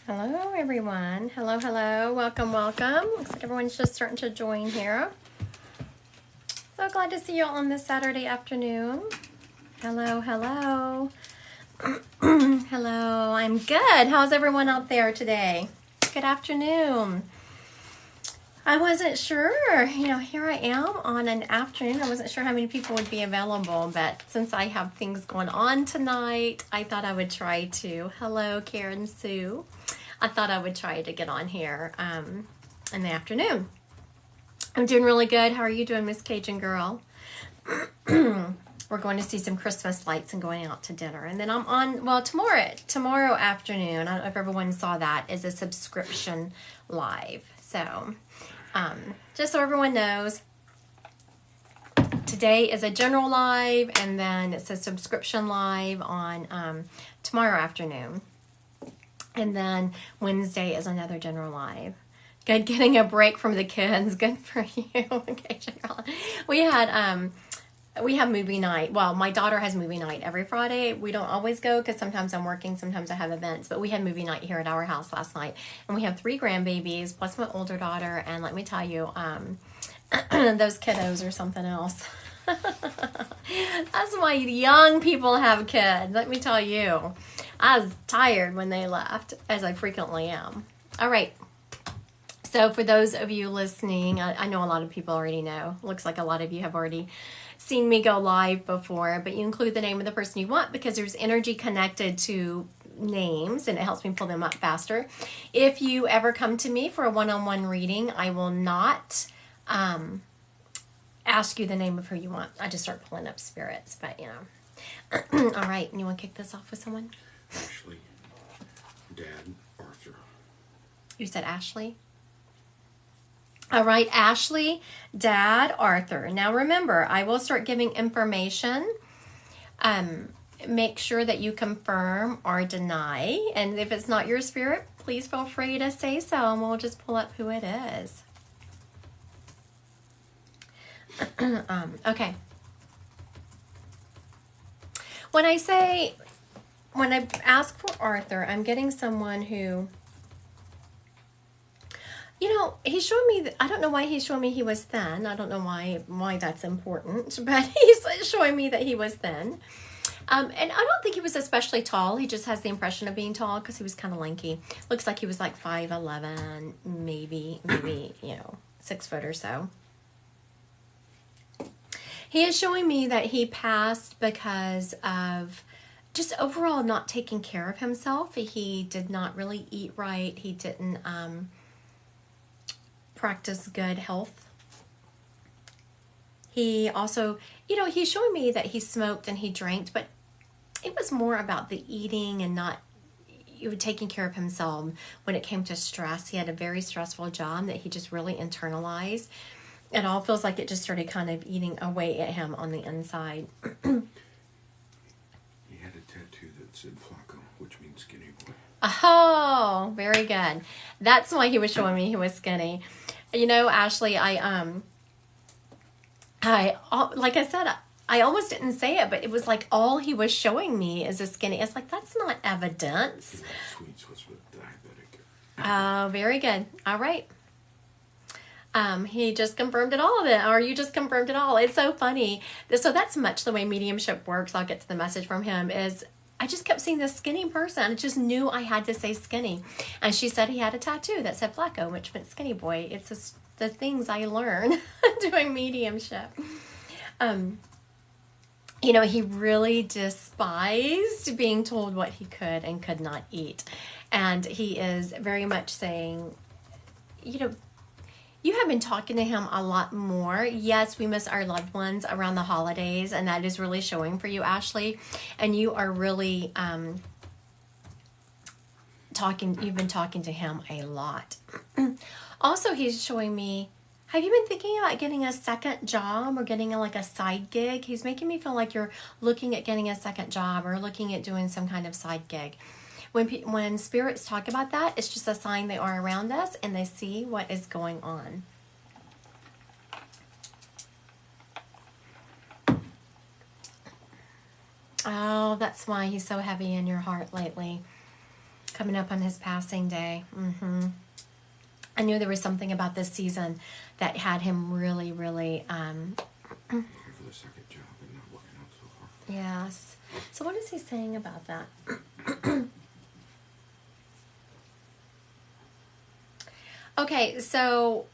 Hello, everyone. Hello, hello. Welcome, welcome. Looks like everyone's just starting to join here. So glad to see you all on this Saturday afternoon. Hello, hello. Hello, I'm good. How's everyone out there today? Good afternoon. I wasn't sure, here I am on an afternoon. I wasn't sure how many people would be available, but since I have things going on tonight, I thought I would try to. Hello, Karen Sue. I thought I would try to get on here in the afternoon. I'm doing really good. How are you doing, Miss Cajun Girl? We're going to see some Christmas lights and going out to dinner. And then I'm on, well, tomorrow afternoon, I don't know if everyone saw that, is a subscription live. So just so everyone knows, today is a general live, and then it's a subscription live on tomorrow afternoon. And then Wednesday is another general live. Good, getting a break from the kids. Good for you. Okay, we have movie night. Well, my daughter has movie night every Friday. We don't always go because sometimes I'm working, sometimes I have events. But we had movie night here at our house last night, and we have 3 grandbabies plus my older daughter. And let me tell you, those kiddos are something else. That's why young people have kids. Let me tell you. I was tired when they left, as I frequently am. All right. So for those of you listening, I know a lot of people already know. Looks like a lot of you have already seen me go live before, but you include the name of the person you want because there's energy connected to names and it helps me pull them up faster. If you ever come to me for a one-on-one reading, I will not ask you the name of who you want. I just start pulling up spirits, but All right, you want to kick this off with someone? Ashley, Dad, Arthur. You said Ashley? All right, Ashley, Dad, Arthur. Now remember, I will start giving information. Make sure that you confirm or deny. And if it's not your spirit, please feel free to say so, and we'll just pull up who it is. Okay. When I ask for Arthur, I'm getting someone who, he's showing me, I don't know why he's showing me he was thin. I don't know why that's important, but he's showing me that he was thin. And I don't think he was especially tall. He just has the impression of being tall because he was kind of lanky. Looks like he was like 5'11", maybe 6 foot or so. He is showing me that he passed because of just overall not taking care of himself. He did not really eat right. He didn't practice good health. He also, he's showing me that he smoked and he drank, but it was more about the eating and not taking care of himself when it came to stress. He had a very stressful job that he just really internalized. It all feels like it just started kind of eating away at him on the inside. He had a tattoo that said Flacco, which means skinny boy. Oh, very good. That's why he was showing me he was skinny. Ashley, like I said, I almost didn't say it, but it was like all he was showing me is a skinny. It's like, that's not evidence. Sweets was with diabetic. Oh, very good. All right. He just confirmed it all, or you just confirmed it all. It's so funny. So that's much the way mediumship works. I'll get to the message from him is I just kept seeing this skinny person. I just knew I had to say skinny. And she said he had a tattoo that said Flacco, which meant skinny boy. It's just the things I learn doing mediumship. He really despised being told what he could and could not eat. And he is very much saying, you have been talking to him a lot more. Yes, we miss our loved ones around the holidays, and that is really showing for you, Ashley. And you are really you've been talking to him a lot. Also, he's showing me, have you been thinking about getting a second job or getting a side gig? He's making me feel like you're looking at getting a second job or looking at doing some kind of side gig. When spirits talk about that, it's just a sign they are around us and they see what is going on. Oh, that's why he's so heavy in your heart lately. coming up on his passing day. I knew there was something about this season that had him really, really, Looking for the second job and not working out so far. yes. So what is he saying about that? Okay, so,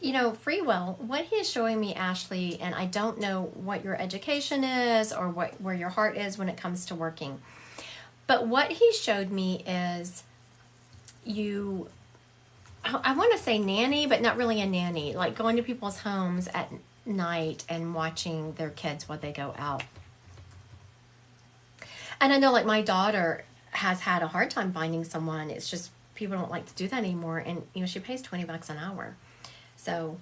you know, free will, what he is showing me, Ashley, and I don't know what your education is or where your heart is when it comes to working, but what he showed me is I want to say nanny, but not really a nanny, like going to people's homes at night and watching their kids while they go out. And I know, like, my daughter has had a hard time finding someone. It's just people don't like to do that anymore. And, you know, she pays $20 an hour. So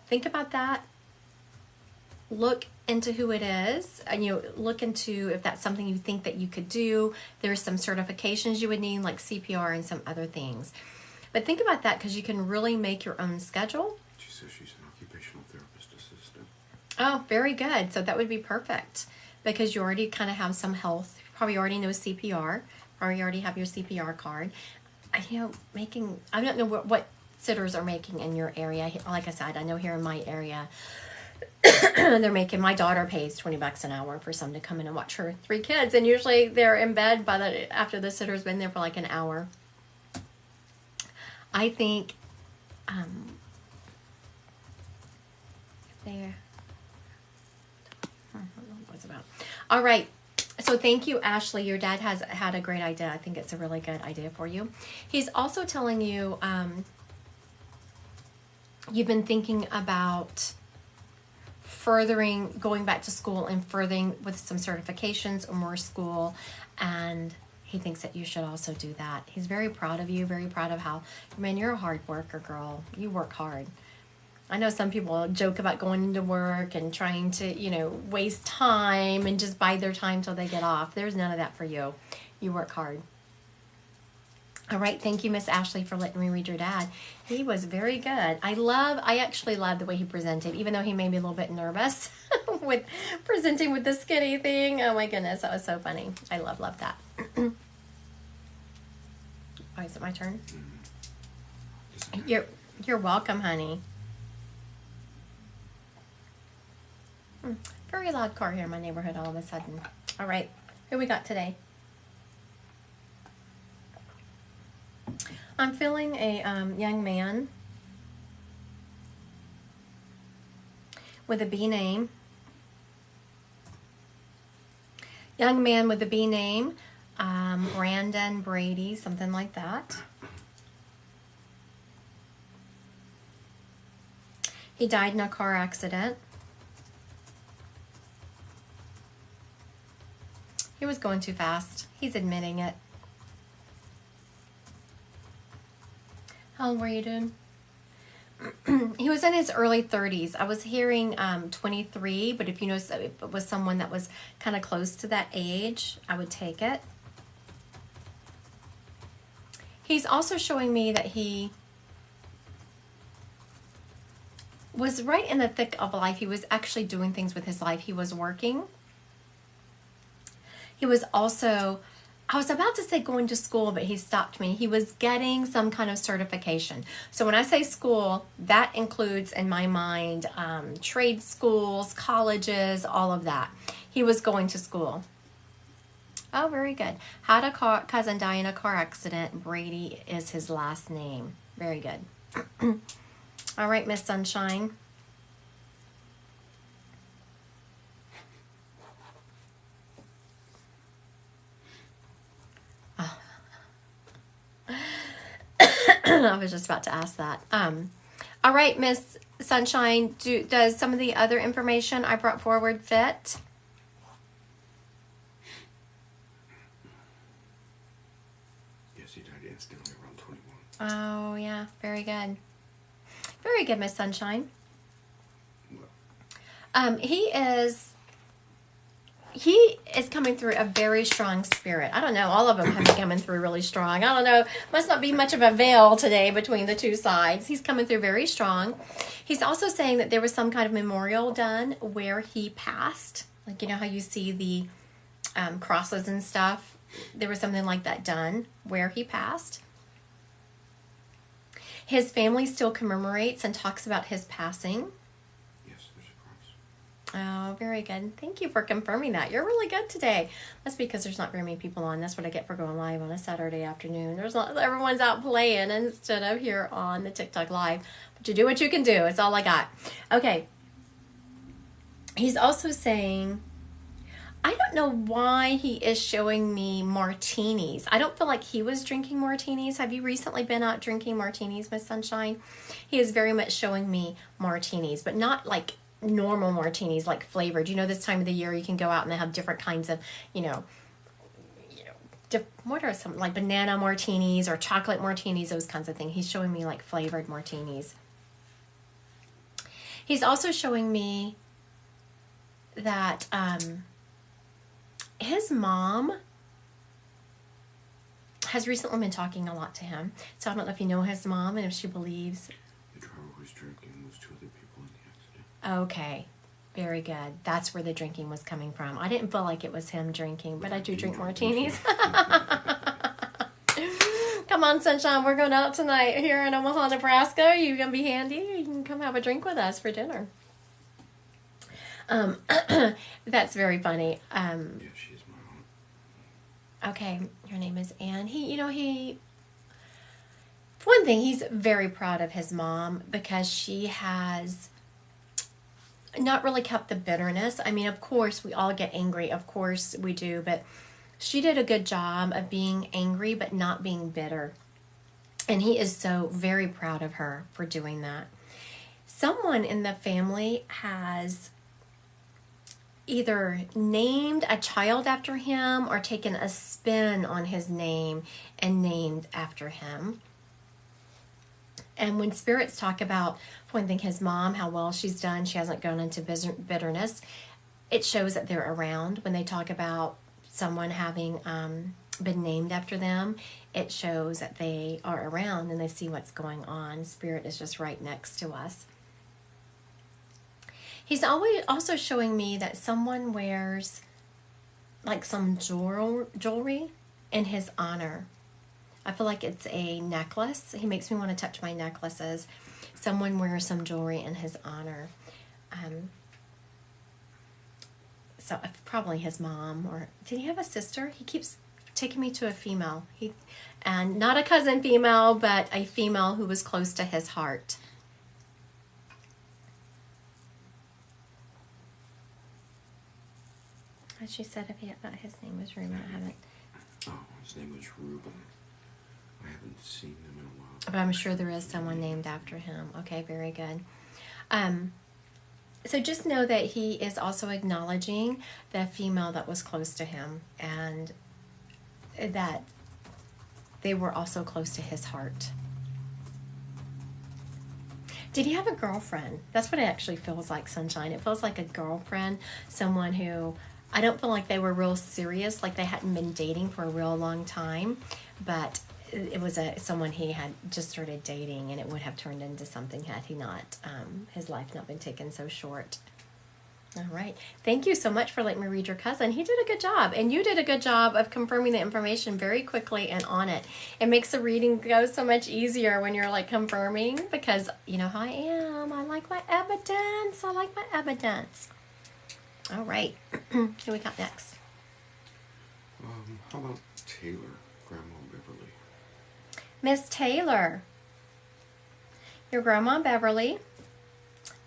think about that. Look into who it is, and, you know, look into if that's something you think that you could do. There's some certifications you would need, like CPR and some other things. But think about that, because you can really make your own schedule. She says she's an occupational therapist assistant. Oh, very good. So that would be perfect, because you already kind of have some health. You probably already know CPR. Probably already have your CPR card. You know, I don't know what sitters are making in your area. Like I said, I know here in my area, my daughter pays $20 an hour for someone to come in and watch her 3 kids. And usually they're in bed after the sitter's been there for like an hour. I think there. I don't know what it's about. All right. So thank you, Ashley. Your dad has had a great idea. I think it's a really good idea for you. He's also telling you you've been thinking about going back to school and furthering with some certifications or more school, and he thinks that you should also do that. He's very proud of you, very proud of how, man, you're a hard worker, girl. You work hard. I know some people joke about going into work and trying to, you know, waste time and just bide their time till they get off. There's none of that for you. You work hard. All right, thank you, Miss Ashley, for letting me read your dad. He was very good. I actually love the way he presented, even though he made me a little bit nervous with presenting with the skinny thing. Oh my goodness, that was so funny. I love that. Oh, is it my turn? You're welcome, honey. Very loud car here in my neighborhood all of a sudden. All right, who we got today? I'm feeling a young man with a B name. Young man with a B name. Brandon, Brady, something like that. He died in a car accident. He was going too fast. He's admitting it. How old were you, dude? He was in his early 30s. I was hearing 23, but if you know if it was someone that was kind of close to that age, I would take it. He's also showing me that he was right in the thick of life. He was actually doing things with his life. He was working. He was also, I was about to say going to school, but he stopped me. He was getting some kind of certification. So when I say school, that includes, in my mind, trade schools, colleges, all of that. He was going to school. Oh, very good. Had a cousin die in a car accident. Brady is his last name. Very good. All right, Miss Sunshine. I was just about to ask that. All right, Miss Sunshine, does some of the other information I brought forward fit? Yes, he died instantly around 21. Oh, yeah. Very good. Very good, Miss Sunshine. He is coming through a very strong spirit. I don't know. All of them have been coming through really strong. I don't know. Must not be much of a veil today between the two sides. He's coming through very strong. He's also saying that there was some kind of memorial done where he passed. Like, you know how you see the crosses and stuff there was something like that done where he passed. His family still commemorates and talks about his passing. Yes, there's a cross. Oh, very good. Thank you for confirming that. You're really good today. That's because there's not very many people on. That's what I get for going live on a Saturday afternoon. There's not, everyone's out playing instead of here on the TikTok live. But you do what you can do. It's all I got. Okay. He's also saying, I don't know why he is showing me martinis. I don't feel like he was drinking martinis. Have you recently been out drinking martinis, Miss Sunshine? He is very much showing me martinis, but not like normal martinis, like flavored. You know, this time of the year you can go out and they have different kinds of, what are some, like banana martinis or chocolate martinis, those kinds of things. He's showing me like flavored martinis. He's also showing me that his mom has recently been talking a lot to him. So I don't know if you know his mom and if she believes. The driver was drinking. There was 2 other people in the accident. Okay, very good. That's where the drinking was coming from. I didn't feel like it was him drinking, but I do drink martinis. Come on, Sunshine. We're going out tonight here in Omaha, Nebraska. You gonna be handy? You can come have a drink with us for dinner. That's very funny. Yeah, she's my mom. Okay, her name is Anne. For one thing, he's very proud of his mom because she has not really kept the bitterness. I mean, of course, we all get angry. Of course we do. But she did a good job of being angry but not being bitter. And he is so very proud of her for doing that. Someone in the family has either named a child after him or taken a spin on his name and named after him. And when spirits talk about, for one thing, his mom, how well she's done, she hasn't gone into bitterness, it shows that they're around. When they talk about someone having been named after them, it shows that they are around and they see what's going on. Spirit is just right next to us. He's always also showing me that someone wears like some jewelry in his honor. I feel like it's a necklace. He makes me want to touch my necklaces. Someone wears some jewelry in his honor. So probably his mom, or did he have a sister? He keeps taking me to a female. And not a cousin female, but a female who was close to his heart. As she said, if he thought his name was Ruben, I haven't. Oh, his name was Ruben. I haven't seen him in a while. But I'm sure there is someone named after him. Okay, very good. So just know that he is also acknowledging the female that was close to him and that they were also close to his heart. Did he have a girlfriend? That's what it actually feels like, Sunshine. It feels like a girlfriend, someone who, I don't feel like they were real serious, like they hadn't been dating for a real long time, but it was someone he had just started dating, and it would have turned into something had he not, his life not been taken so short. All right. Thank you so much for letting me read your cousin. He did a good job, and you did a good job of confirming the information very quickly and on it. It makes the reading go so much easier when you're like confirming, because you know how I am. I like my evidence. I like my evidence. All right. Who we got next? How about Taylor, Grandma Beverly? Miss Taylor. Your Grandma Beverly.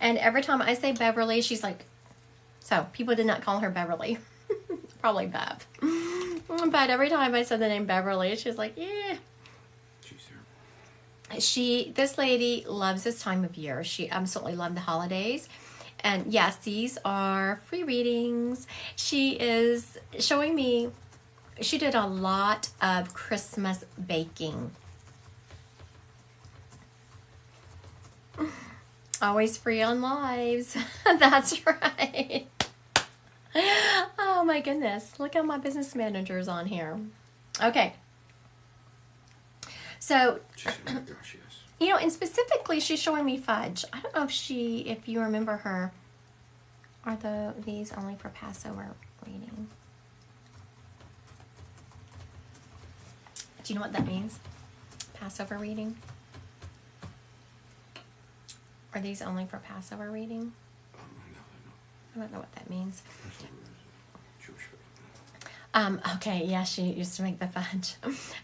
And every time I say Beverly, she's like, so people did not call her Beverly. Probably Bev. But every time I said the name Beverly, she's like, yeah. She's there. This lady loves this time of year. She absolutely loves the holidays. And yes, these are free readings. She is showing me, she did a lot of Christmas baking. Always free on lives. That's right. Oh my goodness. Look at my business managers on here. Okay. So, She said, oh my gosh, yes. you know, and specifically she's showing me fudge. I don't know if you remember her. Are these only for Passover reading? Do you know what that means? Passover reading? Are these only for Passover reading? I don't know what that means. Okay, yeah, she used to make the fudge.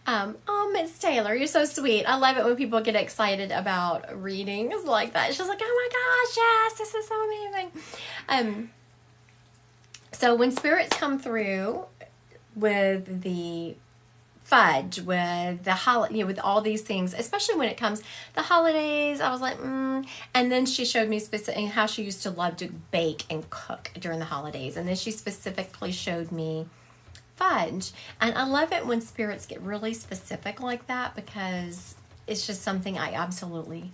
Oh, Miss Taylor, you're so sweet. I love it when people get excited about readings like that. She's like, oh my gosh, yes, this is so amazing. So when spirits come through with the fudge, with the with all these things, especially when it comes the holidays, I was like, And then she showed me specifically how she used to love to bake and cook during the holidays, and then she specifically showed me fudge. And I love it when spirits get really specific like that, because it's just something I absolutely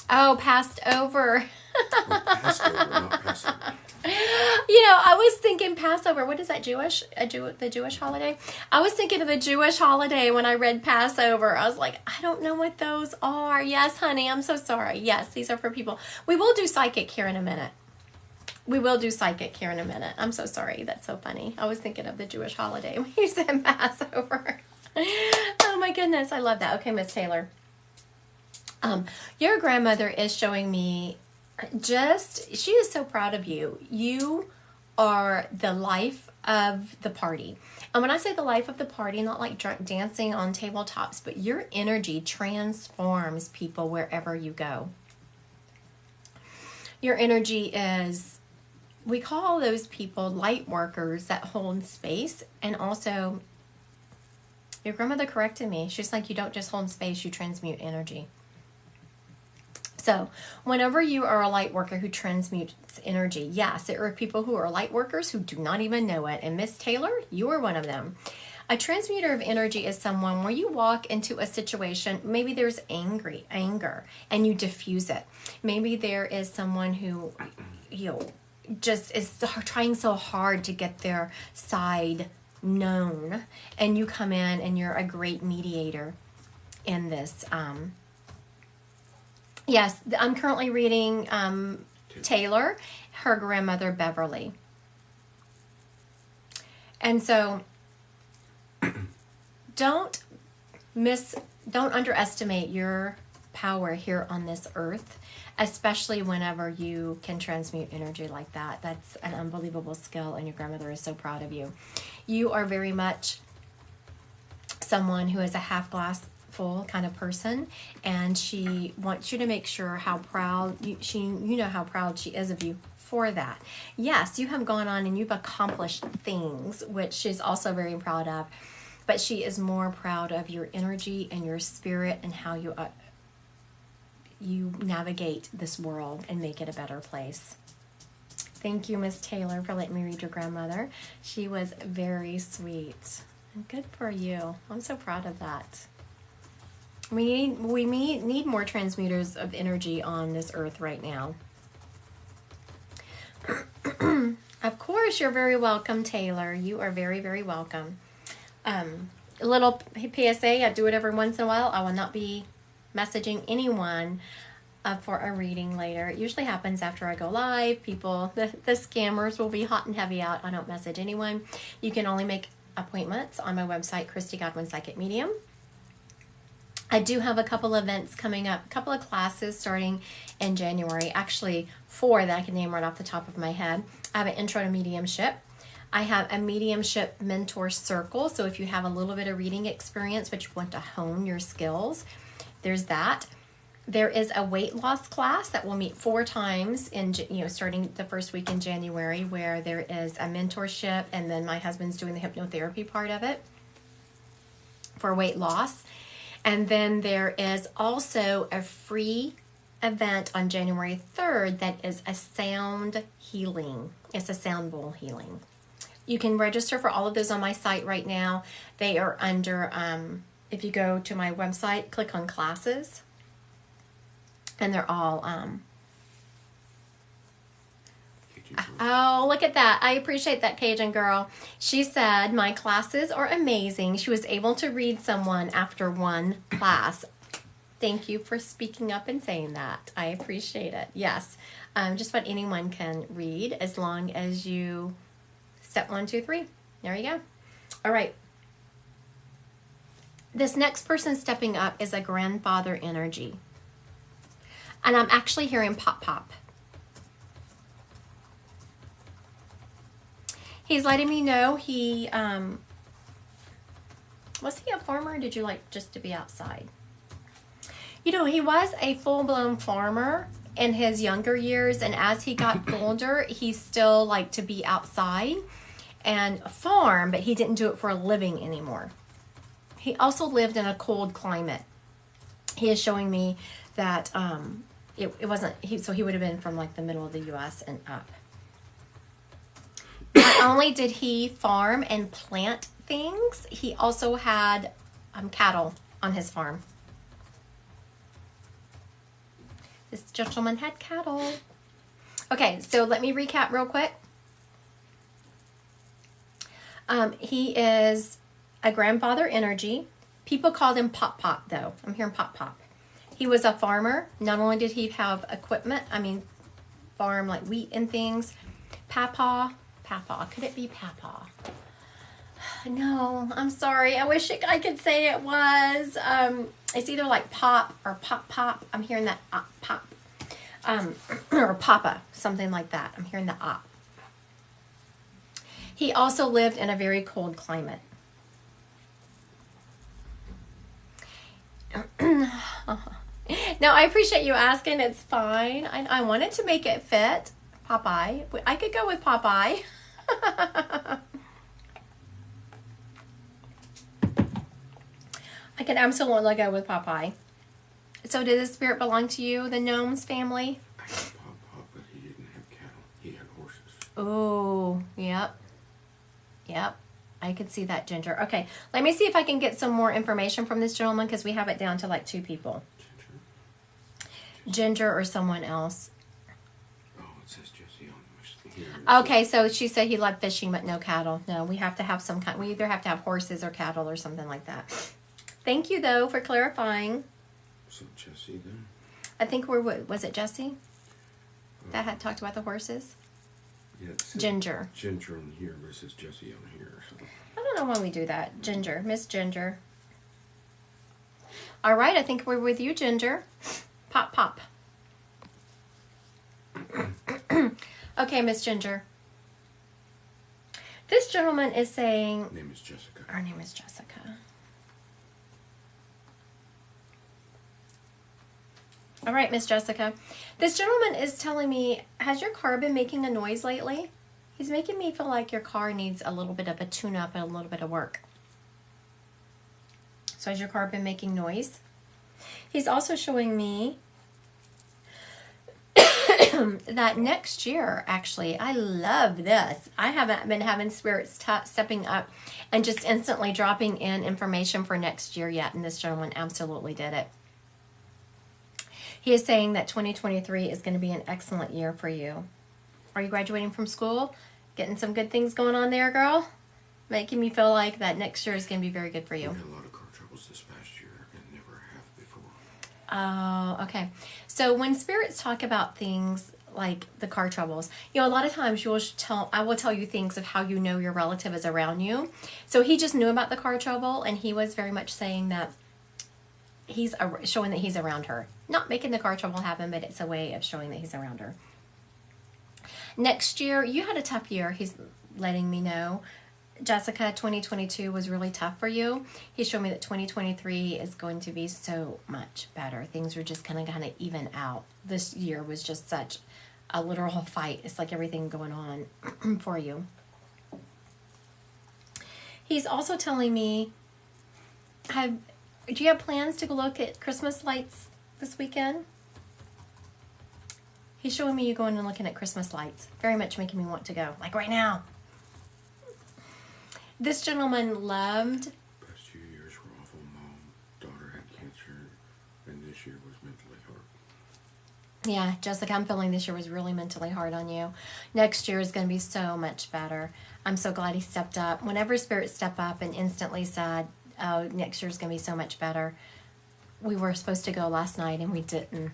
passed over. Passover, not Passover. I was thinking Passover. What is that, the Jewish holiday? I was thinking of the Jewish holiday when I read Passover. I was like, I don't know what those are. Yes, honey, I'm so sorry. Yes, these are for people. We will do psychic here in a minute. I'm so sorry. That's so funny. I was thinking of the Jewish holiday when you said Passover. Oh my goodness, I love that. Okay, Miss Taylor. Your grandmother is showing me she is so proud of you. You are the life of the party. And when I say the life of the party, not like drunk dancing on tabletops, but your energy transforms people wherever you go. Your energy is, we call those people light workers that hold space. And also, your grandmother corrected me. She's like, you don't just hold space, you transmute energy. So whenever you are a light worker who transmutes energy, yes, there are people who are light workers who do not even know it. And Miss Taylor, you are one of them. A transmuter of energy is someone where you walk into a situation, maybe there's anger, and you diffuse it. Maybe there is someone who, just is trying so hard to get their side known, and you come in and you're a great mediator in this. Yes, I'm currently reading Taylor, her grandmother Beverly. And so don't underestimate your power here on this earth, especially whenever you can transmute energy like that. That's an unbelievable skill, and your grandmother is so proud of you. You are very much someone who is a half glass full kind of person, and she wants you to make sure how proud how proud she is of you for that. Yes, you have gone on and you've accomplished things, which she's also very proud of, but she is more proud of your energy and your spirit and how you navigate this world and make it a better place. Thank you, Miss Taylor, for letting me read your grandmother. She was very sweet. And good for you. I'm so proud of that. We need more transmuters of energy on this earth right now. Of course, you're very welcome, Taylor. You are very, very welcome. A little PSA, I do it every once in a while. I will not be messaging anyone for a reading later. It usually happens after I go live. The scammers will be hot and heavy out. I don't message anyone. You can only make appointments on my website, Christy Godwin Psychic Medium. I do have a couple events coming up, a couple of classes starting in January. Actually, 4 that I can name right off the top of my head. I have an intro to mediumship. I have a mediumship mentor circle. So if you have a little bit of reading experience, but you want to hone your skills, there's that. There is a weight loss class that will meet 4 times starting the first week in January, where there is a mentorship, and then my husband's doing the hypnotherapy part of it for weight loss. And then there is also a free event on January 3rd that is a sound healing. It's a sound bowl healing. You can register for all of those on my site right now. They are under, if you go to my website, click on classes, and they're all, oh, look at that. I appreciate that, Cajun girl. She said, my classes are amazing. She was able to read someone after 1 class. Thank you for speaking up and saying that. I appreciate it. Yes, just about anyone can read as long as you step 1, 2, 3. There you go. All right. This next person stepping up is a grandfather energy. And I'm actually hearing pop pop. He's letting me know he, was he a farmer or did you like just to be outside? You know, he was a full-blown farmer in his younger years, and as he got older, he still liked to be outside and farm, but he didn't do it for a living anymore. He also lived in a cold climate. He is showing me that it wasn't, so he would have been from like the middle of the U.S. and up. Not only did he farm and plant things, he also had cattle on his farm. This gentleman had cattle. Okay, so let me recap real quick. He is a grandfather energy. People called him Pop Pop, though. I'm hearing Pop Pop. He was a farmer. Not only did he have equipment, farm like wheat and things. Papa. Could it be Papa? No, I'm sorry. I wish I could say it was. It's either like pop or pop. I'm hearing that pop. Or papa, something like that. I'm hearing the op. He also lived in a very cold climate. Now, I appreciate you asking. It's fine. I wanted to make it fit. Popeye. I could go with Popeye. I could absolutely go with Popeye. So did this spirit belong to you, the gnomes family? I had Pop, but he didn't have cattle. He had horses. Oh, yep. I could see that, Ginger. Okay, let me see if I can get some more information from this gentleman because we have it down to like 2 people. Ginger or someone else. Oh, it says Jesse on here. Okay, so she said he loved fishing but no cattle. No, we have to have some kind. We either have to have horses or cattle or something like that. Thank you, though, for clarifying. So Jesse then? I think was it Jesse that had talked about the horses? Yeah, Ginger. Ginger on here versus Jesse on here. So. I don't know why we do that. Ginger. Miss Ginger. All right, I think we're with you, Ginger. Pop, pop. Okay, Miss Ginger. This gentleman is saying... Name is Jessica. Our name is Jessica. All right, Miss Jessica. This gentleman is telling me, has your car been making a noise lately? He's making me feel like your car needs a little bit of a tune-up and a little bit of work. So has your car been making noise? He's also showing me that next year, actually, I love this. I haven't been having spirits stepping up and just instantly dropping in information for next year yet, and this gentleman absolutely did it. He is saying that 2023 is going to be an excellent year for you. Are you graduating from school? Getting some good things going on there, girl? Making me feel like that next year is going to be very good for you. We had a lot of car troubles this past year and never have before. Oh, okay. So when spirits talk about things like the car troubles, a lot of times I will tell you things of how you know your relative is around you. So he just knew about the car trouble, and he was very much saying that he's showing that he's around her. Not making the car trouble happen, but it's a way of showing that he's around her. Next year, you had a tough year, he's letting me know. Jessica, 2022 was really tough for you. He showed me that 2023 is going to be so much better. Things are just kind of even out. This year was just such a literal fight. It's like everything going on for you. He's also telling me, do you have plans to go look at Christmas lights this weekend? He's showing me you going and looking at Christmas lights. Very much making me want to go. Like right now. This gentleman loved... Past few years were awful. Mom, daughter had cancer, and this year was mentally hard. Yeah, Jessica, I'm feeling this year was really mentally hard on you. Next year is going to be so much better. I'm so glad he stepped up. Whenever spirits step up and instantly said, oh, next year's going to be so much better. We were supposed to go last night and we didn't.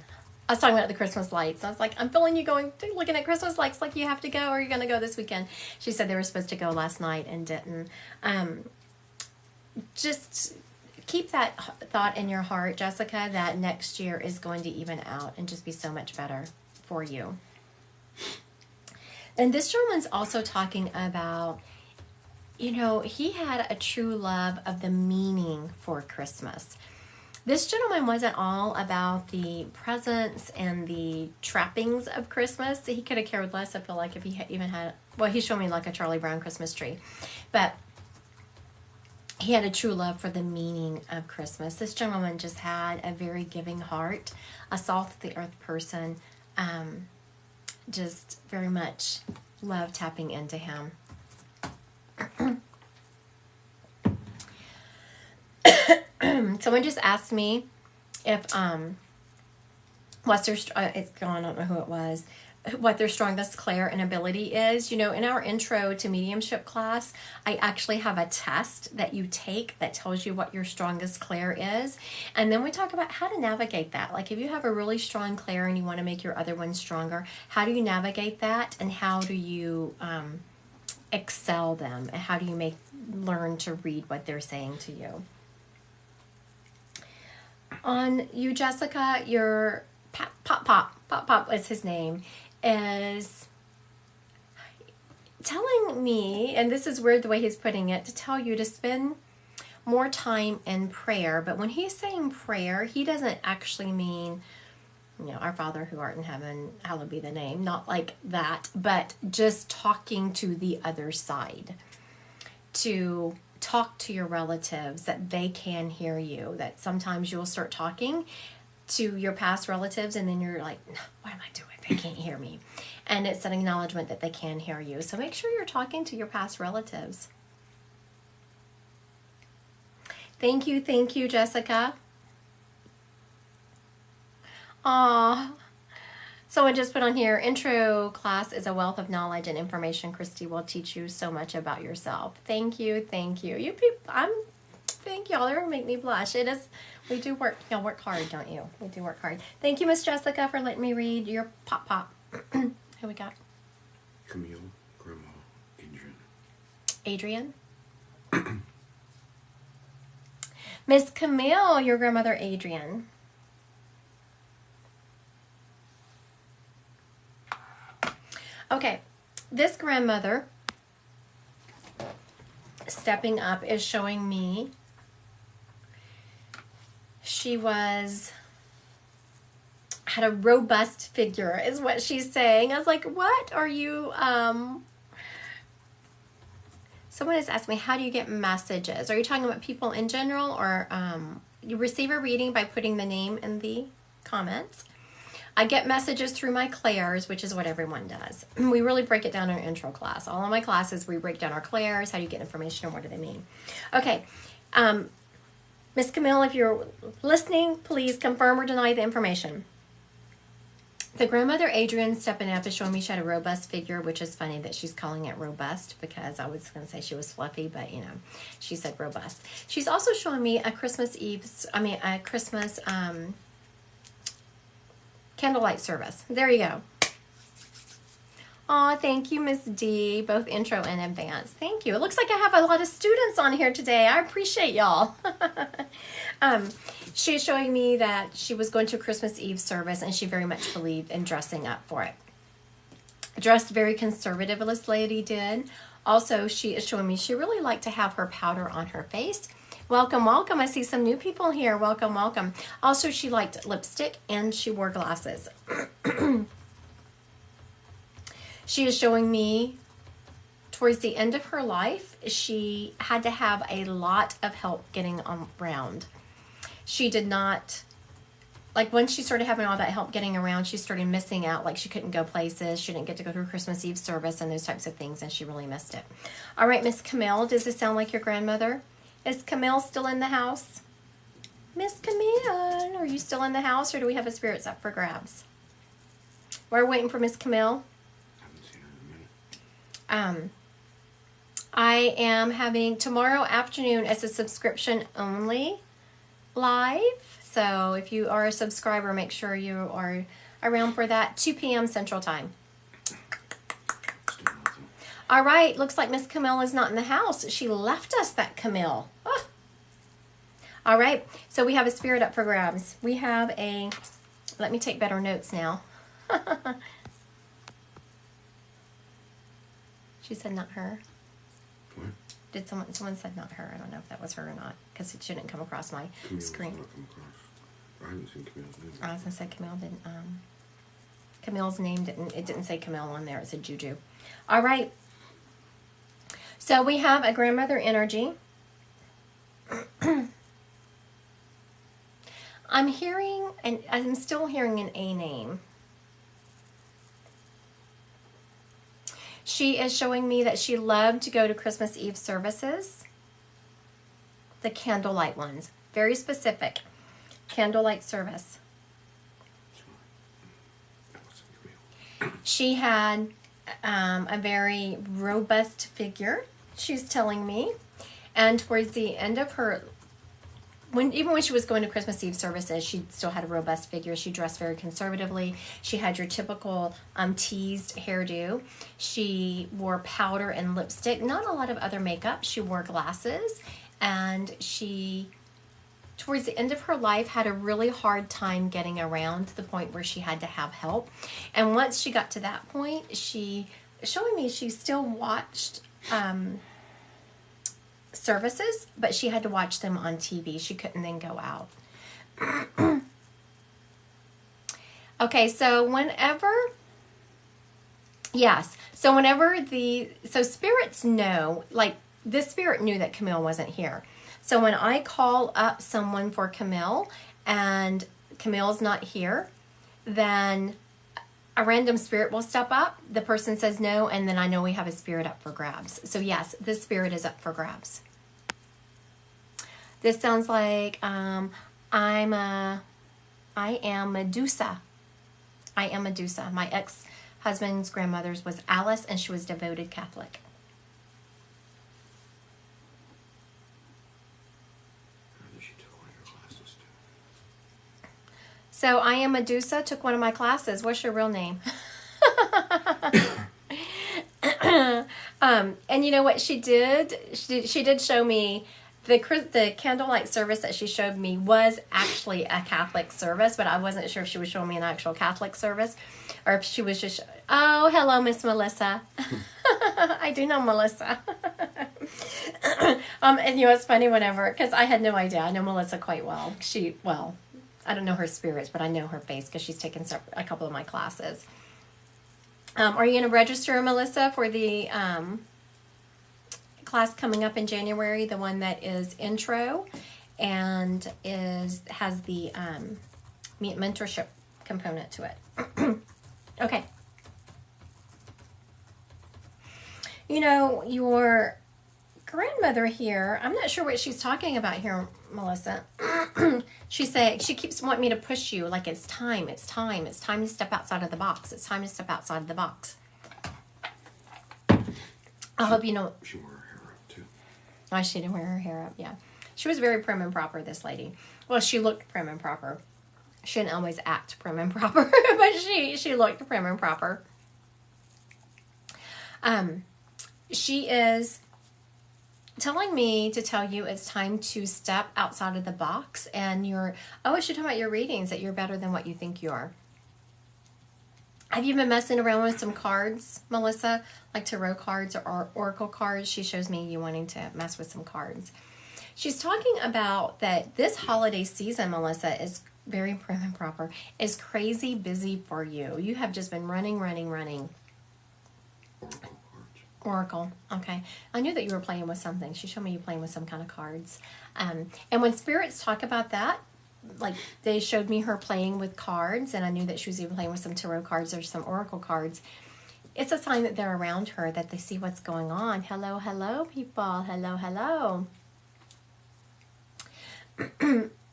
I was talking about the Christmas lights. I was like, I'm feeling you going, looking at Christmas lights like you have to go, or you're going to go this weekend. She said they were supposed to go last night and didn't. Just keep that thought in your heart, Jessica, that next year is going to even out and just be so much better for you. And this gentleman's also talking about, he had a true love of the meaning for Christmas. This gentleman wasn't all about the presents and the trappings of Christmas. He could have cared less, I feel like, if he even had, well, he showed me like a Charlie Brown Christmas tree. But he had a true love for the meaning of Christmas. This gentleman just had a very giving heart, a salt-of-the-earth person, just very much loved tapping into him. Someone just asked me if what's their it's gone, I don't know who it was, what their strongest clair and ability is. In our intro to mediumship class, I actually have a test that you take that tells you what your strongest clair is, and then we talk about how to navigate that. Like if you have a really strong clair and you want to make your other one stronger, how do you navigate that, and how do you excel them, and how do you learn to read what they're saying to you? On you, Jessica, your Pop is his name, is telling me, and this is weird the way he's putting it, to tell you to spend more time in prayer. But when he's saying prayer, he doesn't actually mean, our Father who art in heaven, hallowed be thy name, not like that, but just talking to the other side, to talk to your relatives, that they can hear you. That sometimes you'll start talking to your past relatives and then you're like, no, what am I doing? They can't hear me. And it's an acknowledgement that they can hear you. So make sure you're talking to your past relatives. Thank you, Jessica. Aw. Someone just put on here, intro class is a wealth of knowledge and information. Christy will teach you so much about yourself. Thank you. You people, thank y'all. They make me blush. It is, we do work, y'all work hard, don't you? We do work hard. Thank you, Miss Jessica, for letting me read your pop. Who we got? Camille, Grandma, Adrian. Miss Camille, your grandmother Adrian. Okay, this grandmother stepping up is showing me she had a robust figure, is what she's saying. I was like, what are you, someone has asked me, how do you get messages? Are you talking about people in general, or you receive a reading by putting the name in the comments? I get messages through my clairs, which is what everyone does. We really break it down in our intro class. All of my classes, we break down our clairs, how do you get information, and what do they mean. Okay, Miss Camille, if you're listening, please confirm or deny the information. The grandmother Adrian stepping up is showing me she had a robust figure, which is funny that she's calling it robust, because I was going to say she was fluffy, but she said robust. She's also showing me a Christmas candlelight service. There you go. Aw, thank you, Miss D, both intro and advanced. Thank you. It looks like I have a lot of students on here today. I appreciate y'all. She's showing me that she was going to a Christmas Eve service, and she very much believed in dressing up for it. Dressed very conservative, this lady did. Also, she is showing me she really liked to have her powder on her face. Welcome. I see some new people here. Welcome. Also, she liked lipstick, and she wore glasses. She is showing me towards the end of her life, she had to have a lot of help getting around. She did not, like when she started having all that help getting around, she started missing out. Like she couldn't go places. She didn't get to go to her Christmas Eve service and those types of things, and she really missed it. All right, Miss Camille, does this sound like your grandmother? Is Camille still in the house? Miss Camille, are you still in the house, or do we have a spirits up for grabs? We're waiting for Miss Camille. I am having tomorrow afternoon as a subscription only live. So if you are a subscriber, make sure you are around for that. 2 p.m. Central Time. All right. Looks like Miss Camille is not in the house. She left us, that Camille. Oh. All right, so we have a spirit up for grabs. We have a, let me take better notes now. She said not her. What? Did someone said not her. I don't know if that was her or not, because it shouldn't come across my Camille's screen. not come across. I haven't seen Camille's name. I was gonna say Camille didn't. Camille's name didn't. It didn't say Camille on there. It said Juju. All right. So we have a grandmother energy. I'm hearing, and I'm still hearing an A name. She is showing me that she loved to go to Christmas Eve services. The candlelight ones. Very specific. Candlelight service. She had a very robust figure, she's telling me. And towards the end of her, even when she was going to Christmas Eve services, she still had a robust figure. She dressed very conservatively. She had your typical teased hairdo. She wore powder and lipstick. Not a lot of other makeup. She wore glasses. And she, towards the end of her life, had a really hard time getting around to the point where she had to have help. And once she got to that point, she, showing me she still watched services, but she had to watch them on TV. She couldn't then go out. Okay, so whenever, yes, so whenever so spirits know, like this spirit knew that Camille wasn't here. So when I call up someone for Camille and Camille's not here, then a random spirit will step up. The person says no, and then I know we have a spirit up for grabs. So yes, this spirit is up for grabs. This sounds like I am Medusa. I am Medusa. My ex-husband's grandmother's was Alice, and she was devoted Catholic. She took one of your classes too. So I am Medusa took one of my classes. What's your real name? And you know what she did? She did show me the candlelight service that she showed me was actually a Catholic service, but I wasn't sure if she was showing me an actual Catholic service or if she was just, oh, hello, Miss Melissa. I do know Melissa. And you know, it's funny whenever, because I had no idea. I know Melissa quite well. I don't know her spirits, but I know her face because she's taken a couple of my classes. Are you going to register, Melissa, for the class coming up in January, the one that is intro and has the mentorship component to it? Okay. You know, your grandmother here, I'm not sure what she's talking about here, Melissa. She keeps wanting me to push you, like it's time to step outside of the box. It's time to step outside of the box. I hope you know. She wore her hair up too. Oh, she didn't wear her hair up, yeah. She was very prim and proper, this lady. Well, she looked prim and proper. She didn't always act prim and proper, but she looked prim and proper. She is telling me to tell you it's time to step outside of the box, and I should talk about your readings, that you're better than what you think you are. Have you been messing around with some cards, Melissa? Like tarot cards or oracle cards? She shows me you wanting to mess with some cards. She's talking about that this holiday season, Melissa, is very prim and proper, is crazy busy for you. You have just been running. Oracle cards. Oracle. Okay. I knew that you were playing with something. She showed me you playing with some kind of cards. And when spirits talk about that, like they showed me her playing with cards, and I knew that she was even playing with some tarot cards or some oracle cards. It's a sign that they're around her, that they see what's going on. Hello, hello, people. Hello, hello.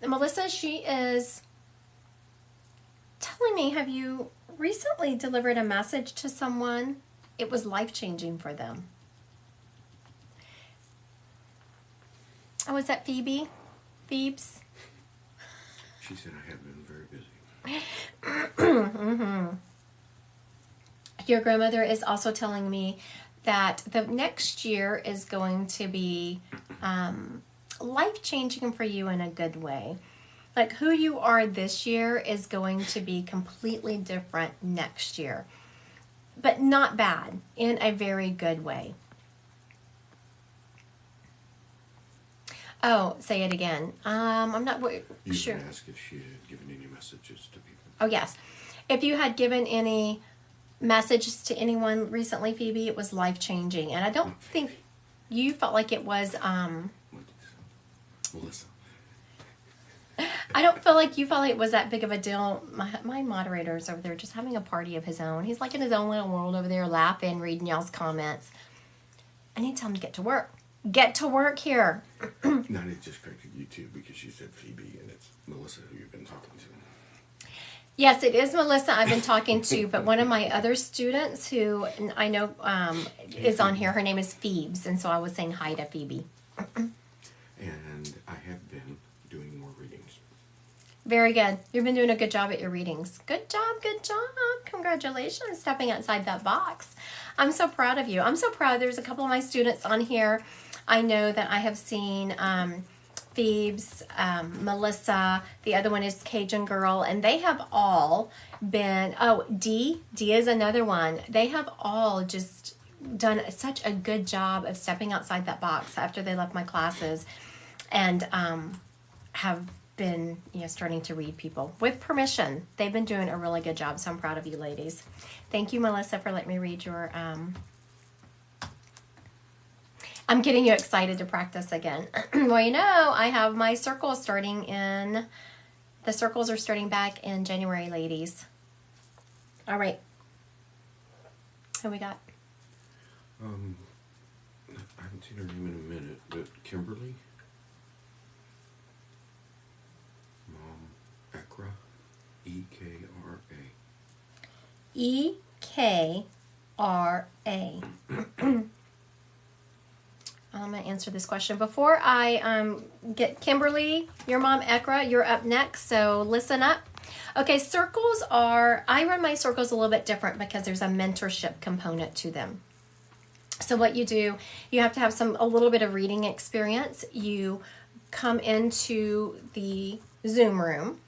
Melissa, she is telling me, have you recently delivered a message to someone? It was life-changing for them. Oh, is that Phoebe? Phoebes? She said I have been very busy. Mm-hmm. Your grandmother is also telling me that the next year is going to be life-changing for you in a good way. Like who you are this year is going to be completely different next year. But not bad, in a very good way. Oh, say it again. I'm not You sure. can ask if she had given any messages to people. Oh, yes. If you had given any messages to anyone recently, Phoebe, it was life-changing. And I don't think you felt like it was, Melissa. I don't feel like you felt like it was that big of a deal. My moderator's over there just having a party of his own. He's like in his own little world over there, laughing, reading y'all's comments. I need to tell him to get to work. Get to work here. Nani just corrected you too because she said Phoebe and it's Melissa who you've been talking to. Yes, it is Melissa I've been talking to, but one of my other students who I know is on here, her name is Phoebes, and so I was saying hi to Phoebe. And I have been doing more readings. Very good. You've been doing a good job at your readings. Good job, good job. Congratulations, stepping outside that box. I'm so proud of you. I'm so proud. There's a couple of my students on here. I know that I have seen Phoebes, Melissa, the other one is Cajun Girl, and they have all been, D is another one. They have all just done such a good job of stepping outside that box after they left my classes and have been starting to read people with permission. They've been doing a really good job, so I'm proud of you ladies. Thank you, Melissa, for letting me read your I'm getting you excited to practice again. Well, I have my circles starting the circles are starting back in January, ladies. All right. Who we got? I haven't seen her name in a minute, but Kimberly? Mom, Ekra, E-K-R-A. E-K-R-A. I'm going to answer this question. Before I get Kimberly, your mom, Ekra, you're up next, so listen up. Okay, circles I run my circles a little bit different because there's a mentorship component to them. So what you do, you have to have a little bit of reading experience. You come into the Zoom room,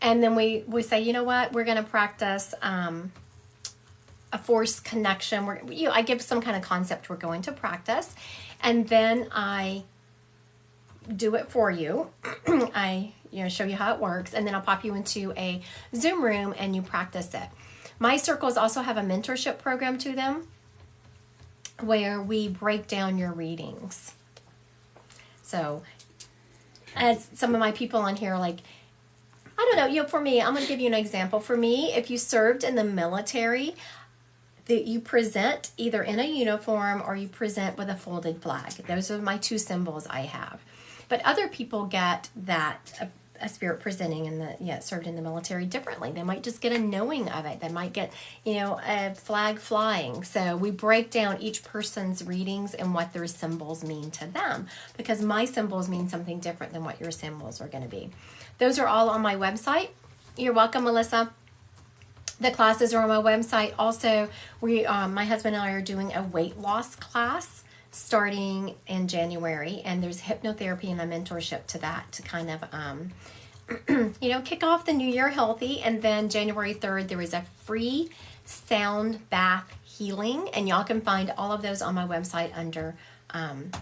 and then we say, you know what, we're going to practice a force connection. I give some kind of concept we're going to practice, and then I do it for you. I show you how it works, and then I'll pop you into a Zoom room and you practice it. My circles also have a mentorship program to them where we break down your readings. So as some of my people on here, like, I don't know, for me, I'm going to give you an example. For me, if you served in the military, that you present either in a uniform or you present with a folded flag. Those are my two symbols I have. But other people get that, a spirit presenting served in the military differently. They might just get a knowing of it. They might get, a flag flying. So we break down each person's readings and what their symbols mean to them, because my symbols mean something different than what your symbols are going to be. Those are all on my website. You're welcome, Melissa. The classes are on my website. Also, my husband and I are doing a weight loss class starting in January, and there's hypnotherapy and a mentorship to that to kind of, kick off the new year healthy. And then January 3rd, there is a free sound bath healing, and y'all can find all of those on my website under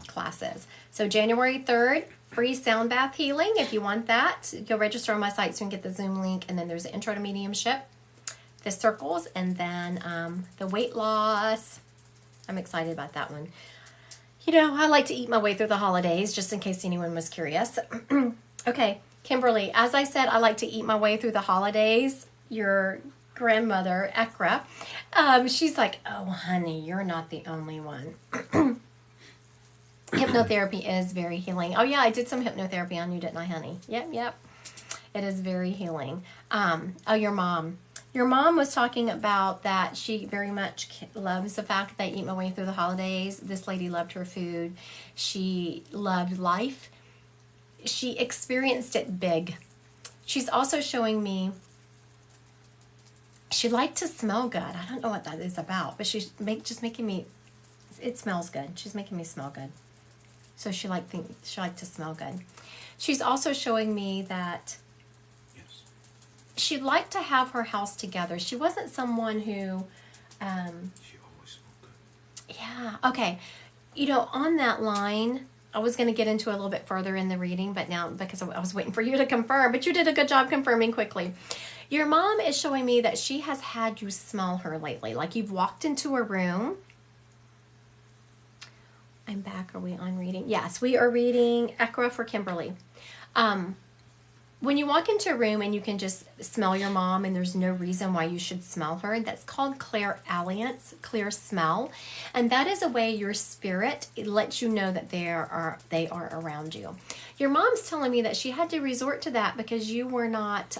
classes. So January 3rd, free sound bath healing. If you want that, go register on my site so you can get the Zoom link. And then there's the intro to mediumship, the circles, and then the weight loss. I'm excited about that one. I like to eat my way through the holidays, just in case anyone was curious. Okay, Kimberly, as I said, I like to eat my way through the holidays. Your grandmother, Ekra, she's like, oh, honey, you're not the only one. Hypnotherapy is very healing. Oh, yeah, I did some hypnotherapy on you, didn't I, honey? Yep. It is very healing. Your mom. Your mom was talking about that she very much loves the fact that I eat my way through the holidays. This lady loved her food. She loved life. She experienced it big. She's also showing me she liked to smell good. I don't know what that is about, but she's just making me, it smells good. She's making me smell good. So she liked to smell good. She's also showing me that Yes. she'd like to have her house together. She wasn't someone who, She always smelled good. yeah, okay. You know, on that line, I was going to get into a little bit further in the reading, but now because I was waiting for you to confirm, but you did a good job confirming quickly. Your mom is showing me that she has had you smell her lately. Like you've walked into a room. I'm back. Are we on reading? Yes, we are reading Ekra for Kimberly. When you walk into a room and you can just smell your mom and there's no reason why you should smell her, that's called clairalience, clear smell. And that is a way your spirit lets you know that they are around you. Your mom's telling me that she had to resort to that because you were not,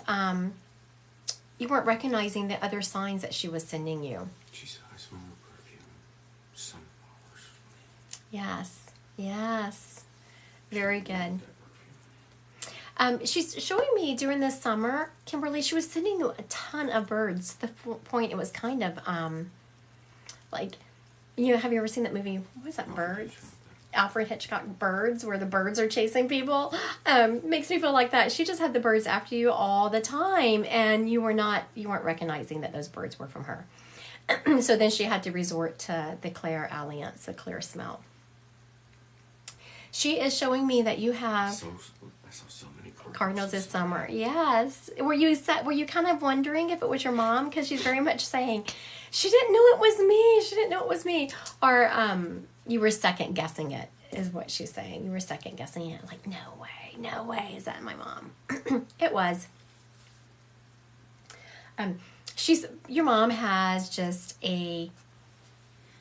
you weren't recognizing the other signs that she was sending you. She said, I smell her perfume. Sunflowers. Yes. Very good. That perfume. She's showing me during the summer, Kimberly, she was sending you a ton of birds. To the point it was kind of like, you know, have you ever seen that movie? What was that, Birds? Alfred Hitchcock, Birds, where the birds are chasing people. Makes me feel like that. She just had the birds after you all the time, and you weren't recognizing that those birds were from her. So then she had to resort to the clairalience, the clear smell. She is showing me that you have I saw so many cardinals this summer. Yes. Were you kind of wondering if it was your mom? Because she's very much saying, she didn't know it was me. She didn't know it was me. Or you were second guessing it, is what she's saying. You were second guessing it. Like, no way. Is that my mom? It was. Your mom has just a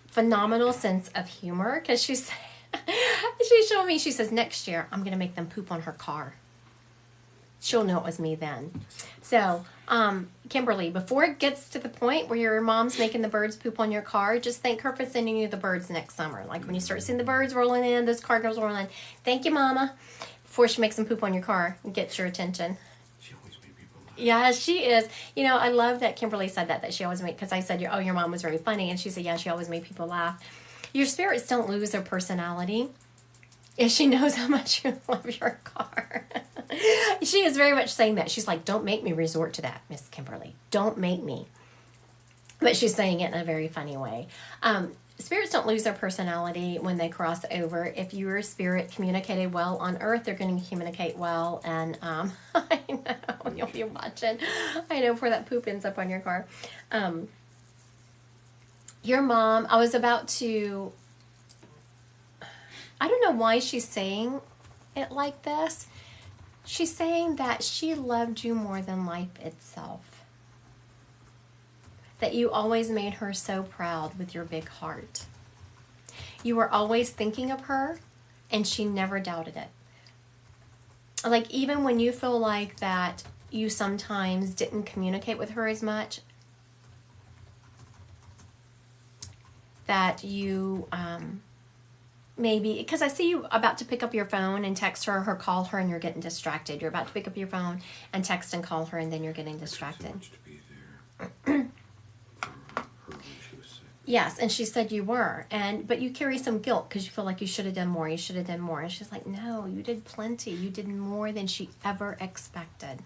phenomenal sense of humor because she showed me, she says, next year I'm going to make them poop on her car. She'll know it was me then. So, Kimberly, before it gets to the point where your mom's making the birds poop on your car, just thank her for sending you the birds next summer. Like when you start seeing the birds rolling in, those cardinals rolling in, thank you, Mama, before she makes them poop on your car and gets your attention. She always made people laugh. Yeah, she is. You know, I love that Kimberly said that she always made, because I said, your mom was very funny, and she said, yeah, she always made people laugh. Your spirits don't lose their personality if she knows how much you love your car. She is very much saying that. She's like, don't make me resort to that, Miss Kimberly. Don't make me. But she's saying it in a very funny way. Spirits don't lose their personality when they cross over. If your spirit communicated well on earth, they're going to communicate well. And I know, you'll be watching. I know, before that poop ends up on your car. Your mom, I was about to, I don't know why she's saying it like this. She's saying that she loved you more than life itself. That you always made her so proud with your big heart. You were always thinking of her, and she never doubted it. Like, even when you feel like that you sometimes didn't communicate with her as much, that you maybe, because I see you about to pick up your phone and text her or call her, and you're getting distracted. You're about to pick up your phone and text and call her, and then you're getting distracted. So much to be there for her when she was sick. Yes, and she said you were, but you carry some guilt because you feel like you should have done more. You should have done more, and she's like, no, you did plenty. You did more than she ever expected.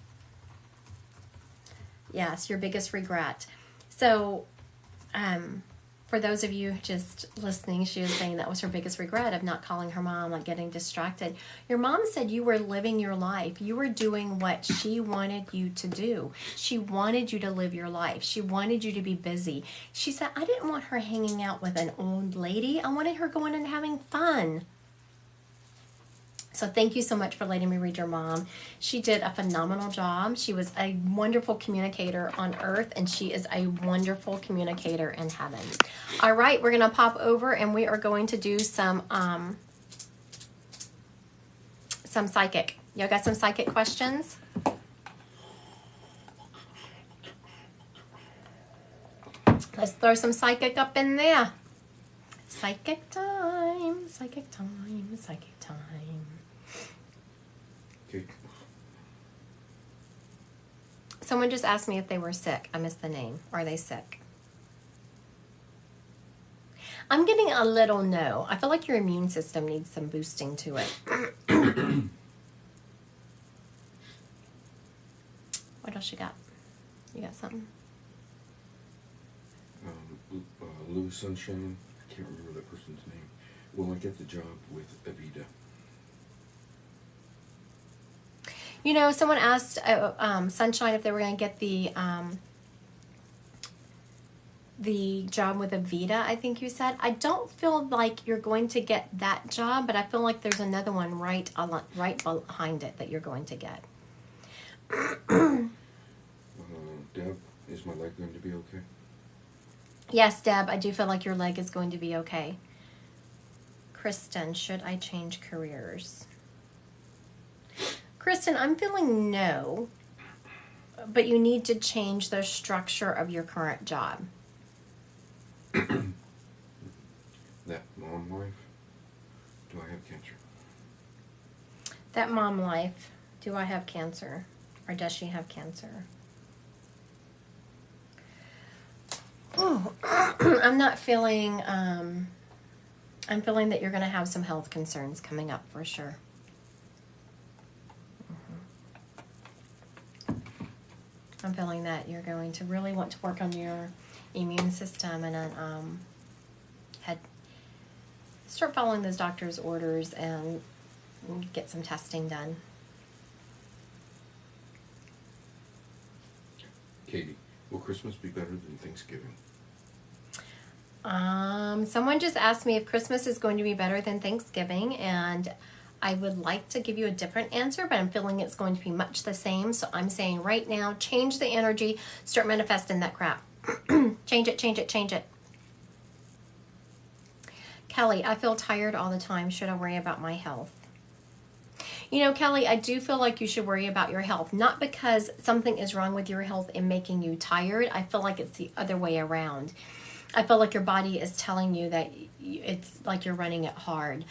Yes, your biggest regret. So, for those of you just listening, she was saying that was her biggest regret of not calling her mom, like getting distracted. Your mom said you were living your life. You were doing what she wanted you to do. She wanted you to live your life. She wanted you to be busy. She said, I didn't want her hanging out with an old lady. I wanted her going and having fun. So thank you so much for letting me read your mom. She did a phenomenal job. She was a wonderful communicator on earth, and she is a wonderful communicator in heaven. All right, we're going to pop over, and we are going to do some psychic. Y'all got some psychic questions? Let's throw some psychic up in there. Psychic time, psychic time, psychic time. Okay. Someone just asked me if they were sick. I missed the name. Are they sick? I'm getting a little no. I feel like your immune system needs some boosting to it. What else you got? You got something? Lou Sunshine, I can't remember that person's name. Will I get the job with Avita? You know, someone asked Sunshine if they were going to get the job with Avita, I think you said. I don't feel like you're going to get that job, but I feel like there's another one right behind it that you're going to get. Deb, is my leg going to be okay? Yes, Deb, I do feel like your leg is going to be okay. Kristen, should I change careers? Kristen, I'm feeling no, but you need to change the structure of your current job. That mom life? Do I have cancer? That mom life, do I have cancer? Or does she have cancer? Oh, I'm not feeling, I'm feeling that you're going to have some health concerns coming up for sure. I'm feeling that you're going to really want to work on your immune system and start following those doctor's orders and get some testing done. Katie, will Christmas be better than Thanksgiving? Someone just asked me if Christmas is going to be better than Thanksgiving, and I would like to give you a different answer, but I'm feeling it's going to be much the same. So I'm saying right now, change the energy, start manifesting that crap. Change it, change it, change it. Kelly, I feel tired all the time. Should I worry about my health? You know, Kelly, I do feel like you should worry about your health. Not because something is wrong with your health and making you tired. I feel like it's the other way around. I feel like your body is telling you that it's like you're running it hard.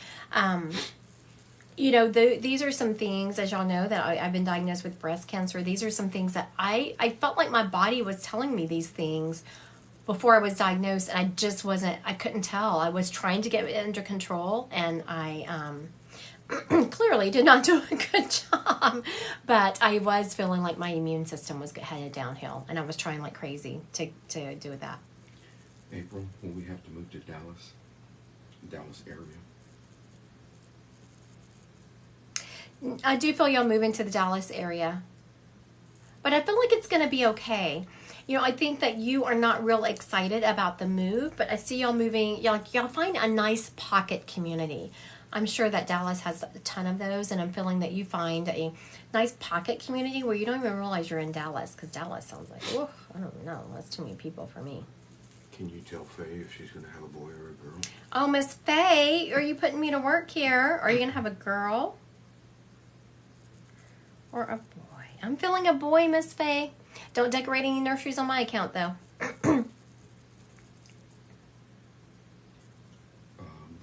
You know, these are some things, as y'all know, that I've been diagnosed with breast cancer. These are some things that I felt like my body was telling me these things before I was diagnosed, and I couldn't tell. I was trying to get it under control, and I clearly did not do a good job. But I was feeling like my immune system was headed downhill, and I was trying like crazy to do that. April, will we have to move to Dallas area? I do feel y'all moving to the Dallas area, but I feel like it's going to be okay. You know, I think that you are not real excited about the move, but I see y'all moving. Y'all find a nice pocket community. I'm sure that Dallas has a ton of those, and I'm feeling that you find a nice pocket community where you don't even realize you're in Dallas, because Dallas sounds like, oh, I don't know, that's too many people for me. Can you tell Faye if she's going to have a boy or a girl? Oh, Miss Faye, are you putting me to work here? Are you going to have a girl or a boy? I'm feeling a boy, Miss Faye. Don't decorate any nurseries on my account, though.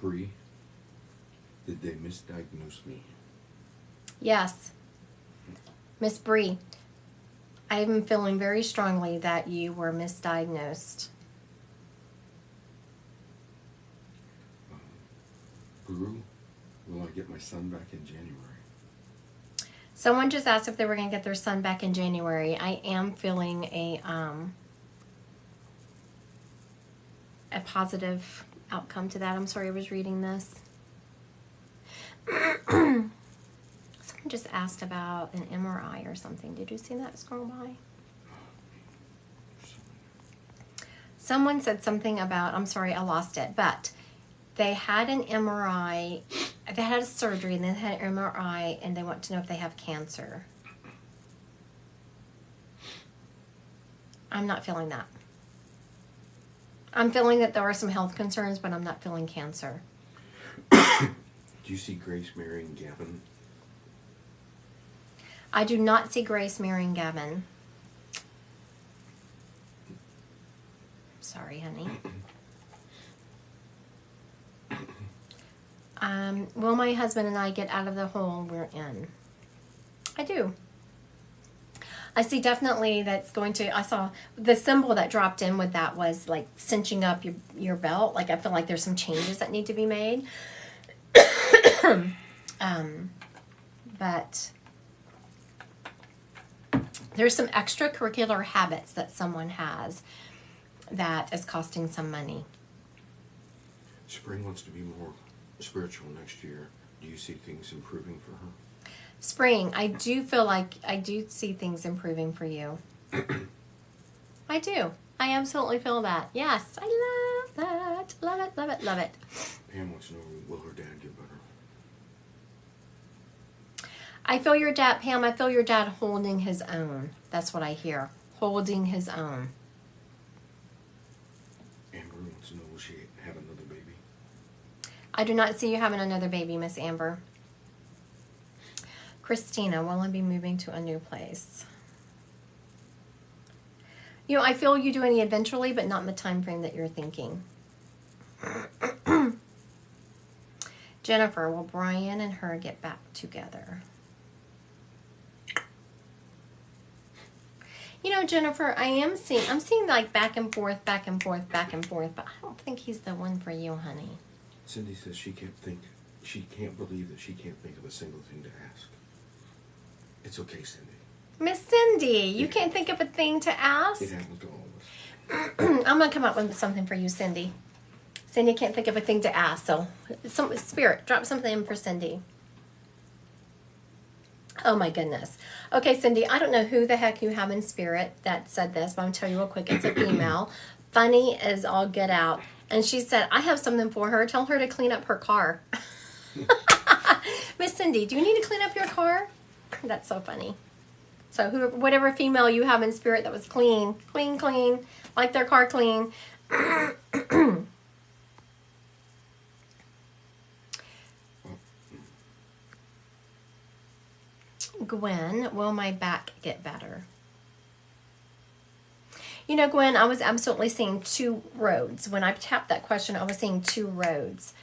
Bree, did they misdiagnose me? Yes. Miss Bree, I'm feeling very strongly that you were misdiagnosed. Guru, will I get my son back in January? Someone just asked if they were going to get their son back in January. I am feeling a positive outcome to that. I'm sorry, I was reading this. Someone just asked about an MRI or something. Did you see that scroll by? Someone said something about, I'm sorry, I lost it, but they had an MRI, they had a surgery, and then they had an MRI, and they want to know if they have cancer. I'm not feeling that. I'm feeling that there are some health concerns, but I'm not feeling cancer. Do you see Grace marrying Gavin? I do not see Grace marrying Gavin. Sorry, honey. Will my husband and I get out of the hole we're in? I do. I see definitely that's going to, I saw the symbol that dropped in with that was like cinching up your belt. Like I feel like there's some changes that need to be made. But there's some extracurricular habits that someone has that is costing some money. Spring wants to be more spiritual next year. Do you see things improving for her? Spring, I do feel like I do see things improving for you. I do. I absolutely feel that. Yes, I love that. Love it, love it, love it. Pam wants to know, will her dad get better? I feel your dad, Pam, I feel your dad holding his own. That's what I hear. Holding his own. Amber wants to know, will she have another baby? I do not see you having another baby, Miss Amber. Christina, will I be moving to a new place? You know, I feel you doing it eventually, but not in the time frame that you're thinking. Jennifer, will Brian and her get back together? You know, Jennifer, I'm seeing like back and forth, back and forth, back and forth, but I don't think he's the one for you, honey. Cindy says she can't believe that she can't think of a single thing to ask. It's okay, Cindy. Miss Cindy, you can't think of a thing to ask? It happens to all of us. I'm going to come up with something for you, Cindy. Cindy can't think of a thing to ask, so Spirit, drop something in for Cindy. Oh my goodness. Okay, Cindy, I don't know who the heck you have in spirit that said this, but I'm going to tell you real quick. It's a female. Funny as all get out. And she said, I have something for her. Tell her to clean up her car. Miss Cindy, do you need to clean up your car? That's so funny. So whatever female you have in spirit that was clean, like their car clean. Gwen, will my back get better? You know, Gwen, I was absolutely seeing two roads. When I tapped that question, I was seeing two roads.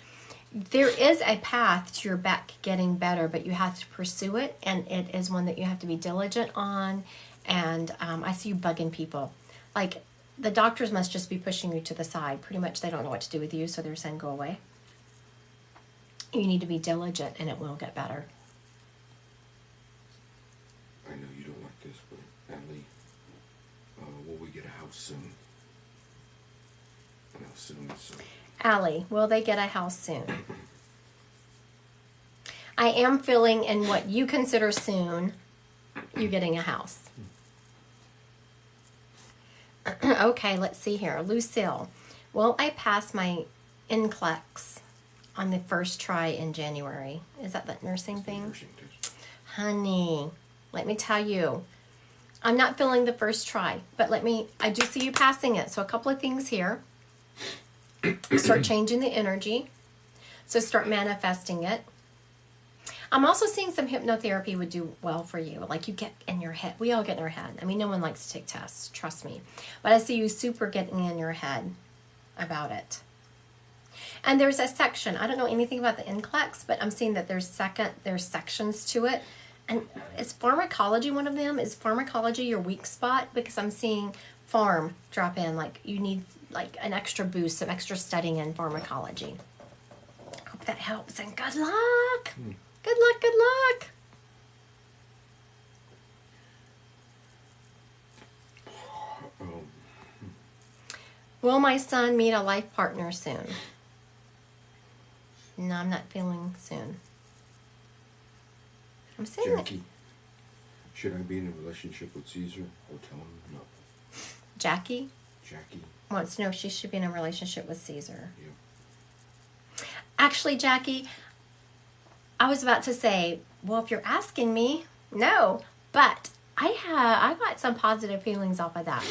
There is a path to your back getting better, but you have to pursue it, and it is one that you have to be diligent on. And I see you bugging people. Like, the doctors must just be pushing you to the side. Pretty much they don't know what to do with you, so they're saying go away. You need to be diligent, and it will get better. I know you don't like this, but Natalie, will we get a house soon? How soon is soon? Allie, will they get a house soon? I am feeling in what you consider soon, you getting a house. Okay, let's see here. Lucille, will I pass my NCLEX on the first try in January? Is that the nursing thing? Nursing test. Honey, let me tell you, I'm not feeling the first try, but I do see you passing it. So a couple of things here. Start changing the energy. So start manifesting it. I'm also seeing some hypnotherapy would do well for you. Like you get in your head. We all get in our head. I mean, no one likes to take tests, trust me. But I see you super getting in your head about it. And there's a section. I don't know anything about the NCLEX, but I'm seeing that there's sections to it. And is pharmacology one of them? Is pharmacology your weak spot? Because I'm seeing pharm drop in. Like you need like an extra boost, some extra studying in pharmacology. Hope that helps, and good luck. Good luck, good luck. Will my son meet a life partner soon? No, I'm not feeling soon. I'm saying Jackie, should I be in a relationship with Caesar or tell him no? Jackie Jackie wants to know if she should be in a relationship with Caesar. Yeah. Actually, Jackie, I was about to say, well, if you're asking me, no. But I got some positive feelings off of that.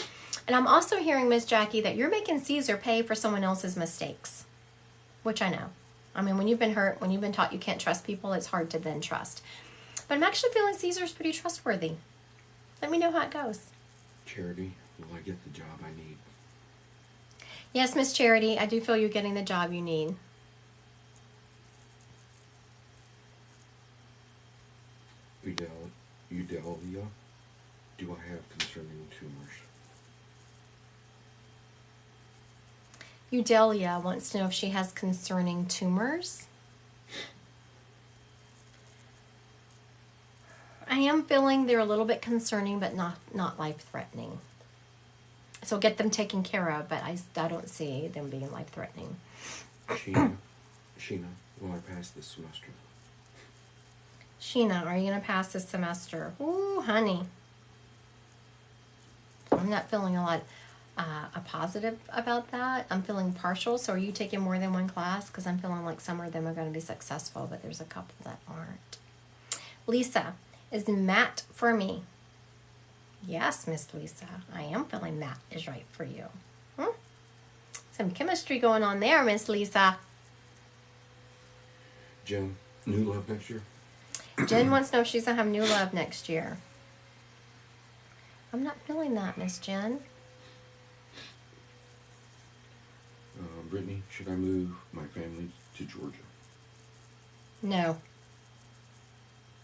And I'm also hearing, Miss Jackie, that you're making Caesar pay for someone else's mistakes, which I know. I mean, when you've been hurt, when you've been taught you can't trust people, it's hard to then trust. But I'm actually feeling Caesar's pretty trustworthy. Let me know how it goes. Charity, will I get the job I need? Yes, Miss Charity, I do feel you're getting the job you need. Udelia? Do I have concerning tumors? Eudelia wants to know if she has concerning tumors. I am feeling they're a little bit concerning, but not life-threatening. So get them taken care of, but I don't see them being life-threatening. Sheena, will I pass this semester? Sheena, are you going to pass this semester? Ooh, honey. I'm not feeling a positive about that. I'm feeling partial. So are you taking more than one class? Because I'm feeling like some of them are going to be successful, but there's a couple that aren't. Lisa, is Matt for me? Yes, Miss Lisa. I am feeling Matt is right for you. Some chemistry going on there, Miss Lisa. Jen, new love next year? Jen wants to know if she's going to have new love next year. I'm not feeling that, Miss Jen. Brittany, should I move my family to Georgia? No.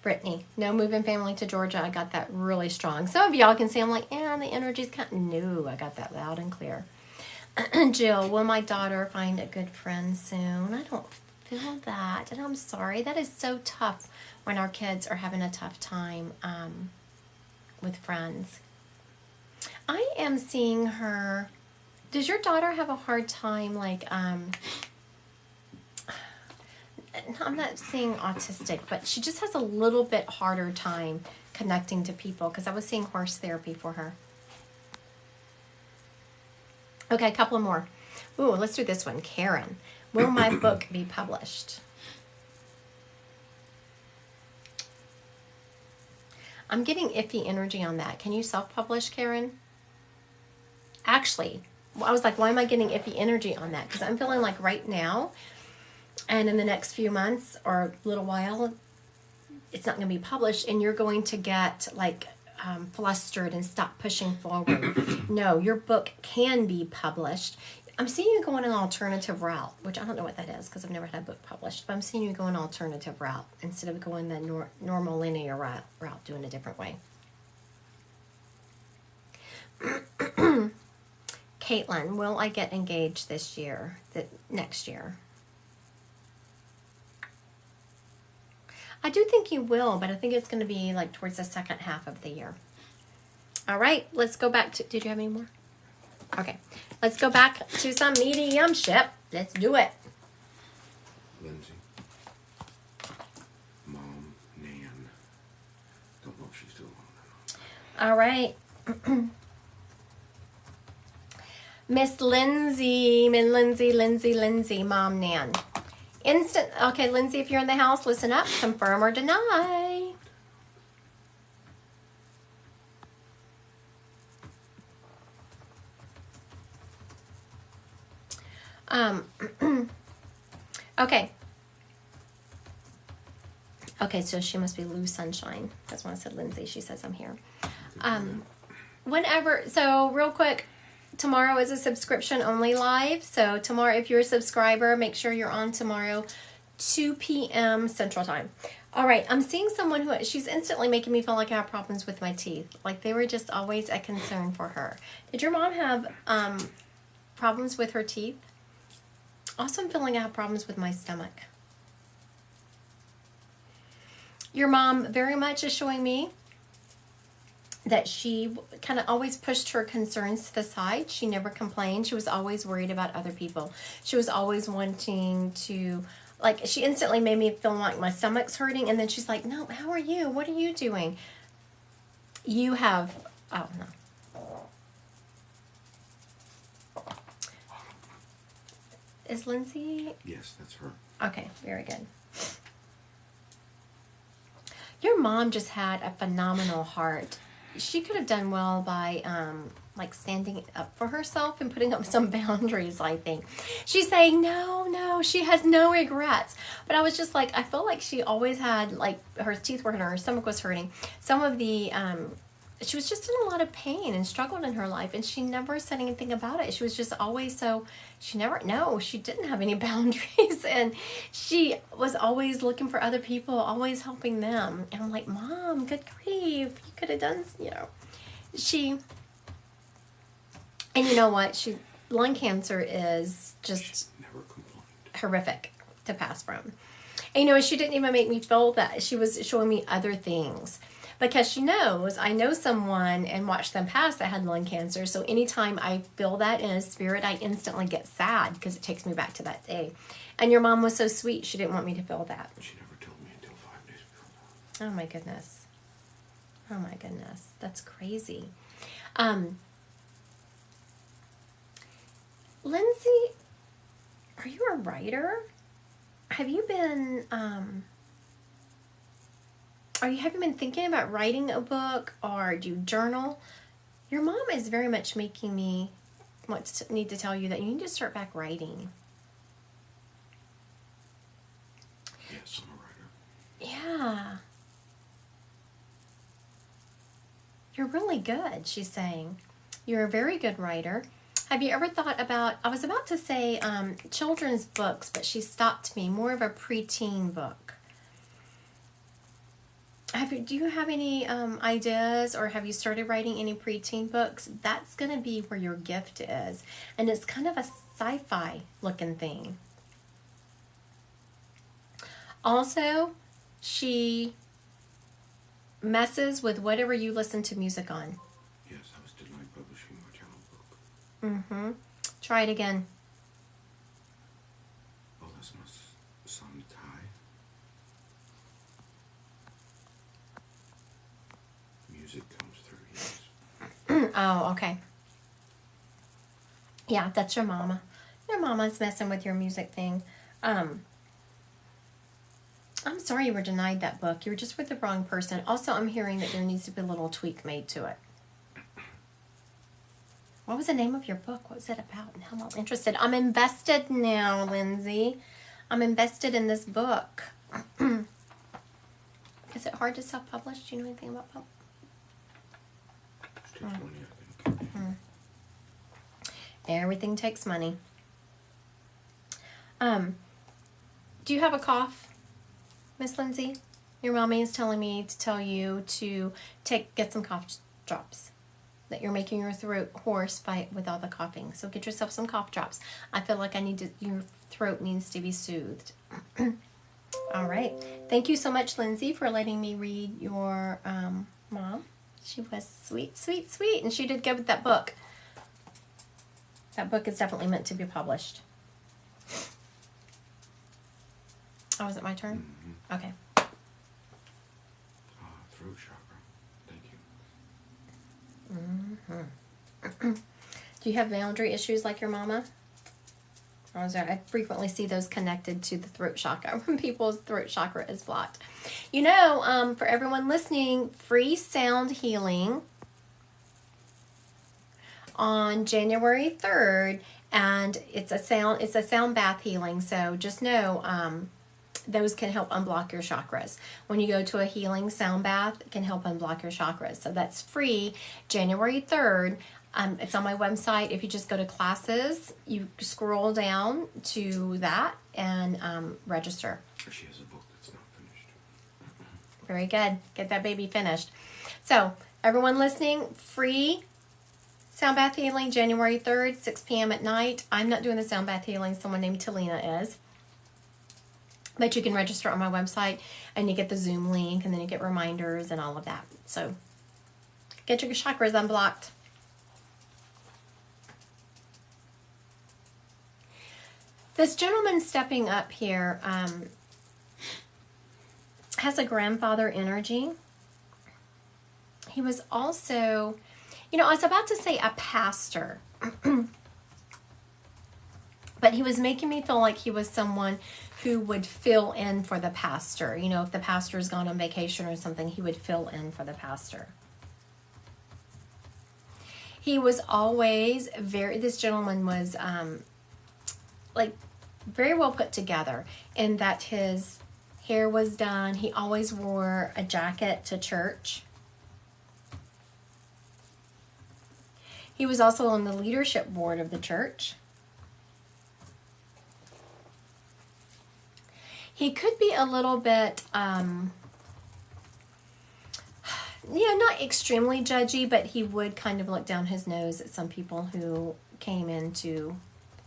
Brittany, no moving family to Georgia. I got that really strong. Some of y'all can see I'm like, the energy's kind of... No, I got that loud and clear. Jill, will my daughter find a good friend soon? I don't feel that. And I'm sorry. That is so tough when our kids are having a tough time with friends. I am seeing her... Does your daughter have a hard time, like, I'm not saying autistic, but she just has a little bit harder time connecting to people, because I was seeing horse therapy for her. Okay, a couple more. Ooh, let's do this one. Karen, will my book be published? I'm getting iffy energy on that. Can you self-publish, Karen? Actually, I was like, why am I getting iffy energy on that? Because I'm feeling like right now and in the next few months or a little while, it's not going to be published, and you're going to get like flustered and stop pushing forward. No, your book can be published. I'm seeing you going an alternative route, which I don't know what that is because I've never had a book published, but I'm seeing you go an alternative route instead of going the normal linear route, doing a different way. Caitlin, will I get engaged this year, next year? I do think you will, but I think it's going to be like towards the second half of the year. All right, let's go back to, did you have any more? Okay, let's go back to some mediumship. Let's do it. Lindsay. Mom, Nan. Don't know if she's still on or not. All right. Miss Lindsay, Lindsay, Mom, Nan. Okay, Lindsay, if you're in the house, listen up. Confirm or deny. Okay. Okay, so she must be Lou Sunshine. That's when I said Lindsay. She says I'm here. So real quick, tomorrow is a subscription only live. So tomorrow, if you're a subscriber, make sure you're on tomorrow, 2 p.m. Central Time. All right, I'm seeing someone who, she's instantly making me feel like I have problems with my teeth. Like they were just always a concern for her. Did your mom have problems with her teeth? Also, I'm feeling I have problems with my stomach. Your mom very much is showing me that she kind of always pushed her concerns to the side. She never complained. She was always worried about other people. She was always wanting to, like, she instantly made me feel like my stomach's hurting. And then she's like, no, how are you? What are you doing? You have, oh, no. Is Lindsay? Yes, that's her. Okay, very good. Your mom just had a phenomenal heart. She could have done well by like standing up for herself and putting up some boundaries, I think. She's saying no, she has no regrets. But I was just like, I feel like she always had, like, her teeth were hurting, her stomach was hurting. Some of the she was just in a lot of pain and struggled in her life, and she never said anything about it. She was just always she didn't have any boundaries, and she was always looking for other people, always helping them. And I'm like, Mom, good grief, you could have done, and you know what? Lung cancer is just never complained. Horrific to pass from. And she didn't even make me feel that. She was showing me other things. Because she knows, I know someone and watched them pass that had lung cancer. So anytime I feel that in a spirit, I instantly get sad because it takes me back to that day. And your mom was so sweet. She didn't want me to feel that. She never told me until 5 days before that. Oh my goodness. Oh my goodness. That's crazy. Lindsay, are you a writer? Have you been... have you been thinking about writing a book, or do you journal? Your mom is very much making me need to tell you that you need to start back writing. Yes, I'm a writer. Yeah. You're really good, she's saying. You're a very good writer. Have you ever thought about, I was about to say children's books, but she stopped me, more of a preteen book. Do you have any ideas, or have you started writing any preteen books? That's going to be where your gift is. And it's kind of a sci-fi looking thing. Also, she messes with whatever you listen to music on. Yes, I was denied publishing my channel book. Mm-hmm. Try it again. Oh, that's my son Ty. Music comes through, yes. Oh, okay. Yeah, that's your mama. Your mama's messing with your music thing. I'm sorry you were denied that book. You were just with the wrong person. Also, I'm hearing that there needs to be a little tweak made to it. What was the name of your book? What was it about? Now I'm all interested. I'm invested now, Lindsay. I'm invested in this book. Is it hard to self-publish? Do you know anything about publishing? It takes money, I think. Everything takes money. Do you have a cough, Miss Lindsay? Your mommy is telling me to tell you to get some cough drops. That you're making your throat hoarse with all the coughing. So get yourself some cough drops. I feel like your throat needs to be soothed. All right. Thank you so much, Lindsay, for letting me read your mom. She was sweet, sweet, sweet. And she did good with that book. That book is definitely meant to be published. Oh, is it my turn? Mm-hmm. Okay. Throat chakra. Thank you. Mm-hmm. Do you have boundary issues like your mama? I frequently see those connected to the throat chakra when people's throat chakra is blocked. For everyone listening, free sound healing on January 3rd, and it's a sound bath healing. So just know those can help unblock your chakras. When you go to a healing sound bath, it can help unblock your chakras. So that's free, January 3rd. It's on my website. If you just go to classes, you scroll down to that and register. She has a book that's not finished. Very good. Get that baby finished. So, everyone listening, free sound bath healing, January 3rd, 6 p.m. at night. I'm not doing the sound bath healing. Someone named Talina is. But you can register on my website, and you get the Zoom link, and then you get reminders and all of that. So, get your chakras unblocked. This gentleman stepping up here has a grandfather energy. He was also, I was about to say a pastor, but he was making me feel like he was someone who would fill in for the pastor. If the pastor's gone on vacation or something, he would fill in for the pastor. He was always this gentleman was very well put together, in that his hair was done. He always wore a jacket to church. He was also on the leadership board of the church. He could be a little bit, not extremely judgy, but he would kind of look down his nose at some people who came into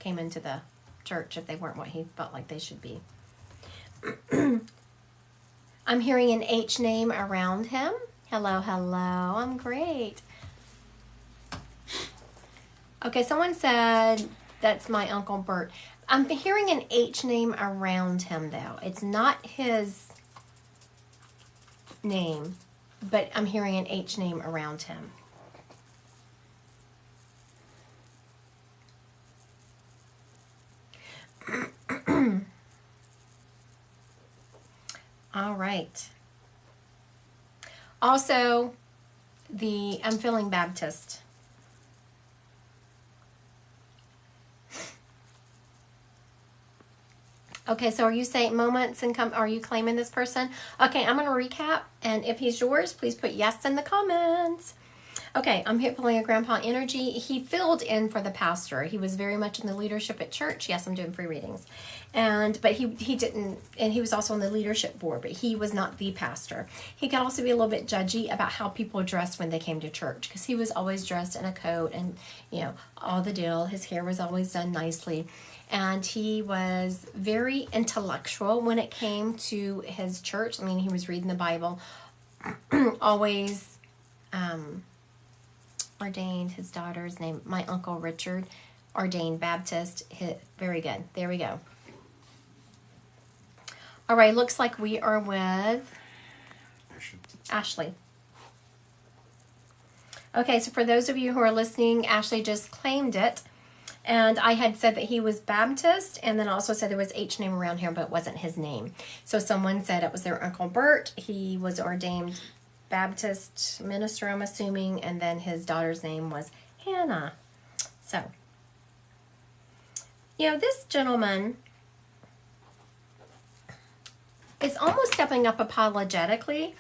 the church if they weren't what he felt like they should be. I'm hearing an H name around him. Hello, hello. I'm great. Okay, someone said that's my Uncle Bert. I'm hearing an H name around him, though. It's not his name, but I'm hearing an H name around him. All right. Also, I'm feeling Baptist. Okay, so are you saying moments and are you claiming this person? Okay, I'm going to recap, and if he's yours, please put yes in the comments. Okay, I'm here pulling a grandpa energy. He filled in for the pastor. He was very much in the leadership at church. Yes, I'm doing free readings. But he didn't, and he was also on the leadership board, but he was not the pastor. He could also be a little bit judgy about how people dressed when they came to church, because he was always dressed in a coat and, all the deal. His hair was always done nicely. And he was very intellectual when it came to his church. I mean, he was reading the Bible, always ordained. His daughter's name, my Uncle Richard, ordained Baptist. Very good. There we go. All right, looks like we are with Ashley. Okay, so for those of you who are listening, Ashley just claimed it. And I had said that he was Baptist, and then also said there was H name around here, but it wasn't his name. So someone said it was their Uncle Bert. He was ordained Baptist minister, I'm assuming, and then his daughter's name was Hannah. So, this gentleman is almost stepping up apologetically.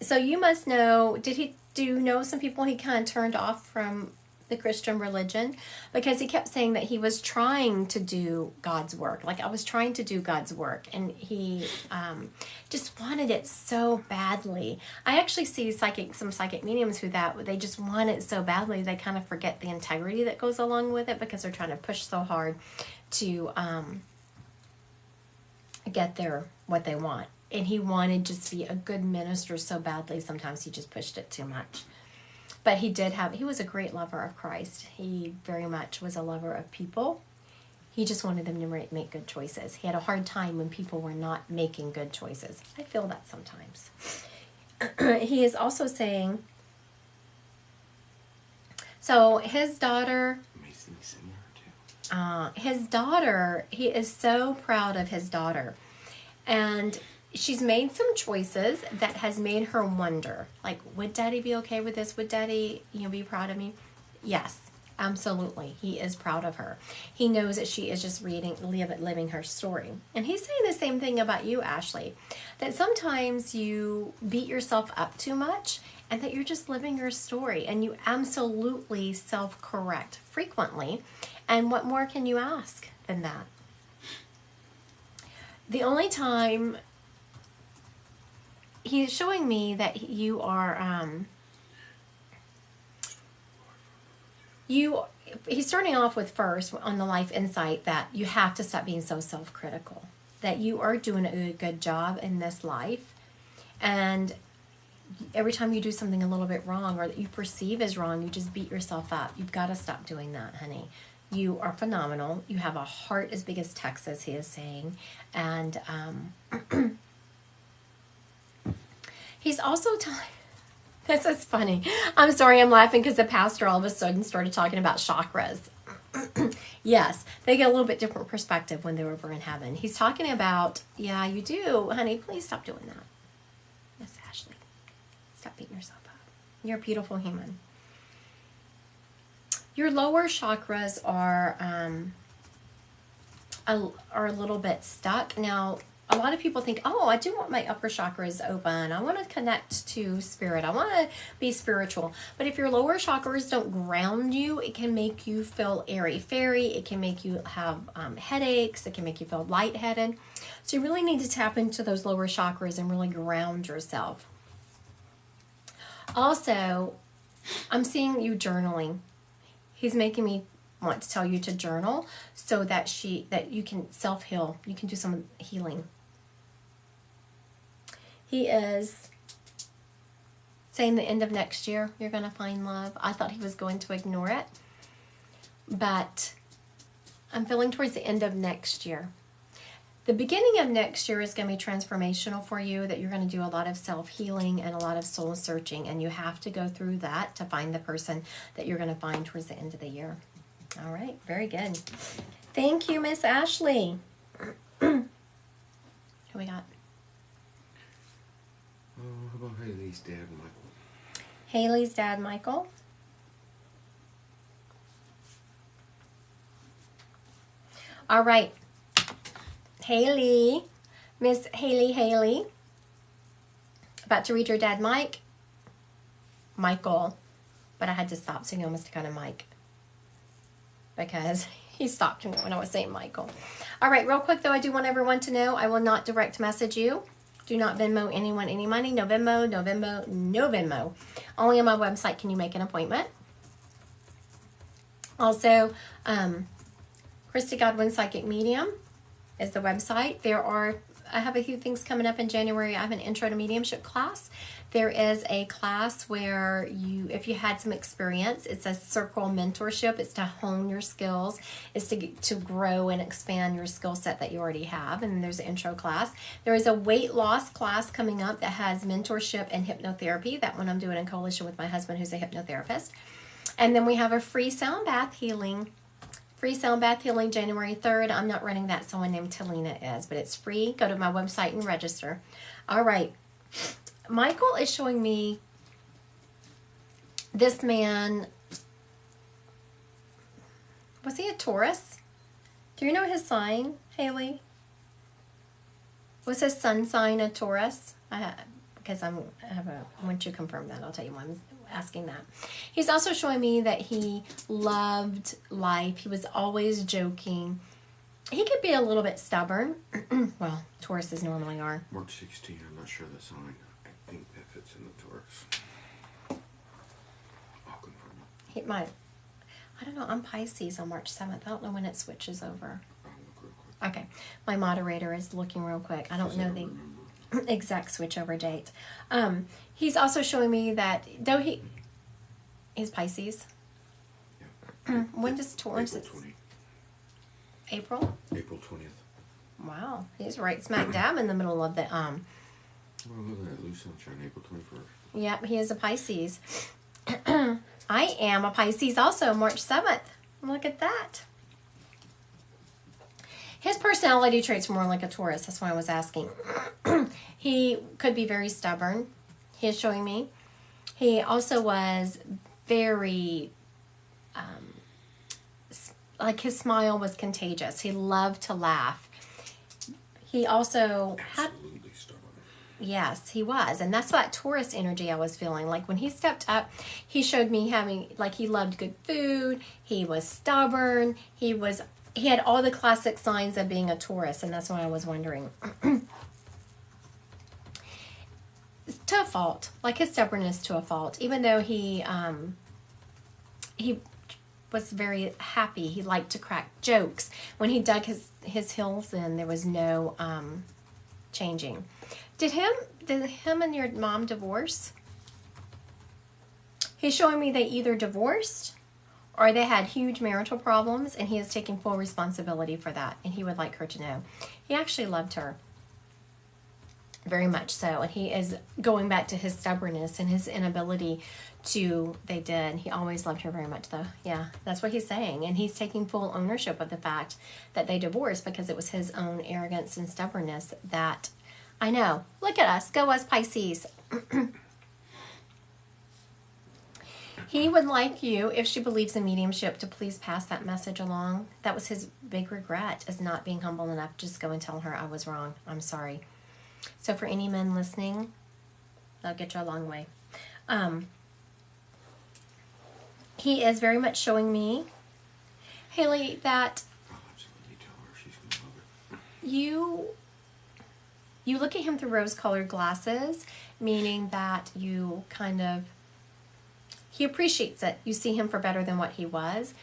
So you must know, do you know some people he kind of turned off from the Christian religion, because he kept saying that he was trying to do God's work. Like, I was trying to do God's work, and he just wanted it so badly. I actually see some psychic mediums who they just want it so badly they kind of forget the integrity that goes along with it, because they're trying to push so hard to get what they want. And he wanted just to be a good minister so badly, sometimes he just pushed it too much. But he was a great lover of Christ. He very much was a lover of people. He just wanted them to make good choices. He had a hard time when people were not making good choices. I feel that sometimes. He is also saying, so his daughter, he is so proud of his daughter. And she's made some choices that has made her wonder, like, would Daddy be okay with this? Would Daddy, be proud of me? Yes, absolutely. He is proud of her. He knows that she is just living her story. And he's saying the same thing about you, Ashley, that sometimes you beat yourself up too much and that you're just living your story, and you absolutely self-correct frequently. And what more can you ask than that? The only time he's showing me that you are, he's starting off with first on the life insight that you have to stop being so self-critical, that you are doing a good job in this life. And every time you do something a little bit wrong or that you perceive as wrong, you just beat yourself up. You've got to stop doing that, honey. You are phenomenal. You have a heart as big as Texas, he is saying. And, he's also this is funny. I'm sorry, I'm laughing because the pastor all of a sudden started talking about chakras. Yes, they get a little bit different perspective when they're over in heaven. He's talking about, yeah, you do, honey, please stop doing that. Miss Ashley, stop beating yourself up. You're a beautiful human. Your lower chakras are a little bit stuck. Now, a lot of people think, oh, I do want my upper chakras open. I want to connect to spirit. I want to be spiritual. But if your lower chakras don't ground you, it can make you feel airy-fairy. It can make you have headaches. It can make you feel lightheaded. So you really need to tap into those lower chakras and really ground yourself. Also, I'm seeing you journaling. He's making me want to tell you to journal so that you can self-heal. You can do some healing. He is saying the end of next year you're going to find love. I thought he was going to ignore it, but I'm feeling towards the end of next year. The beginning of next year is going to be transformational for you, that you're going to do a lot of self-healing and a lot of soul searching, and you have to go through that to find the person that you're going to find towards the end of the year. All right, very good. Thank you, Miss Ashley. Who we got? How about Haley's dad, Michael? Haley's dad, Michael. All right. Haley, Miss Haley. About to read your dad, Michael. But I had to stop, so you almost got a Mike. Because he stopped me when I was saying Michael. All right, real quick, though, I do want everyone to know I will not direct message you. Do not Venmo anyone any money. No Venmo, no Venmo, no Venmo. Only on my website can you make an appointment. Also, Christy Godwin Psychic Medium is the website. I have a few things coming up in January. I have an intro to mediumship class. There is a class where if you had some experience, it's a circle mentorship. It's to hone your skills. It's to grow and expand your skill set that you already have. And there's an intro class. There is a weight loss class coming up that has mentorship and hypnotherapy. That one I'm doing in coalition with my husband, who's a hypnotherapist. And then we have a free sound bath healing. Free sound bath healing January 3rd. I'm not running that. Someone named Talina is, but it's free. Go to my website and register. All right. Michael is showing me this man. Was he a Taurus? Do you know his sign, Haley? Was his sun sign a Taurus? Because I want you to confirm that. I'll tell you why I'm asking that. He's also showing me that he loved life. He was always joking. He could be a little bit stubborn. Well, Tauruses normally are. March 16, I'm not sure the sign. I think that fits in the Taurus. I'll confirm it. He might. I don't know. I'm Pisces on March 7th. I don't know when it switches over. I'll look real quick. Okay. My moderator is looking real quick. I don't know the exact switchover date. He's also showing me that though he's Pisces. Yeah. When does Taurus? April 20. April? April 20th. Wow, he's right smack dab in the middle of the Well, look at that. Loose sunshine, April 21st. Yep, he is a Pisces. I am a Pisces also, March 7th. Look at that. His personality traits more like a Taurus. That's why I was asking. He could be very stubborn. He is showing me. He also was very, like his smile was contagious. He loved to laugh. He also had... Absolutely stubborn. Yes, he was. And that's that Taurus energy I was feeling. Like when he stepped up, he showed me he loved good food. He was stubborn. He had all the classic signs of being a Taurus, and that's why I was wondering. To a fault, like his stubbornness to a fault. Even though he was very happy, he liked to crack jokes. When he dug his heels in, there was no changing. Did him and your mom divorce? He's showing me they either divorced or they had huge marital problems, and he is taking full responsibility for that, and he would like her to know. He actually loved her. Very much so. And he is going back to his stubbornness and his inability to, they did. He always loved her very much, though. Yeah, that's what he's saying. And he's taking full ownership of the fact that they divorced because it was his own arrogance and stubbornness that, I know. Look at us. Go us, Pisces. He would like you, if she believes in mediumship, to please pass that message along. That was his big regret, is not being humble enough to just go and tell her I was wrong. I'm sorry. So for any men listening, that'll get you a long way. He is very much showing me, Haley, that I'll absolutely tell her. She's going to love it. you look at him through rose-colored glasses, meaning that you kind of, he appreciates it. You see him for better than what he was.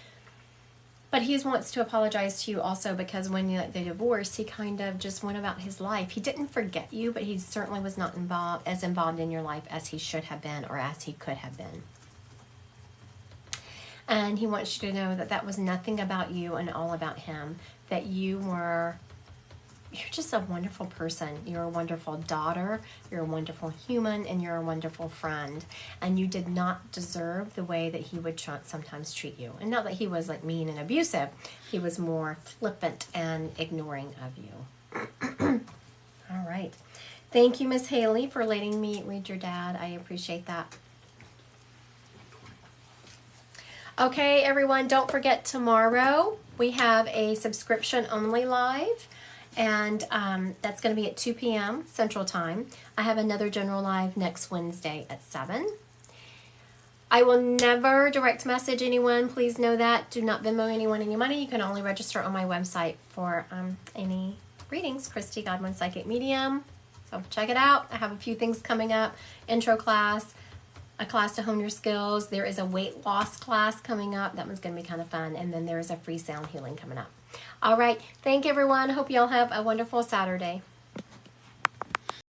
But he wants to apologize to you also because when they divorced, he kind of just went about his life. He didn't forget you, but he certainly was not involved in your life as he should have been or as he could have been. And he wants you to know that that was nothing about you and all about him, that you're just a wonderful person. You're a wonderful daughter, you're a wonderful human, and you're a wonderful friend. And you did not deserve the way that he would sometimes treat you. And not that he was like mean and abusive, he was more flippant and ignoring of you. All right. Thank you, Miss Haley, for letting me read your dad. I appreciate that. Okay, everyone, don't forget tomorrow we have a subscription only live. And that's going to be at 2 p.m. Central Time. I have another general live next Wednesday at 7. I will never direct message anyone. Please know that. Do not Venmo anyone any money. You can only register on my website for any readings, Christy Godwin Psychic Medium. So check it out. I have a few things coming up. Intro class, a class to hone your skills. There is a weight loss class coming up. That one's going to be kind of fun. And then there is a free sound healing coming up. All right. Thank you, everyone. Hope you all have a wonderful Saturday.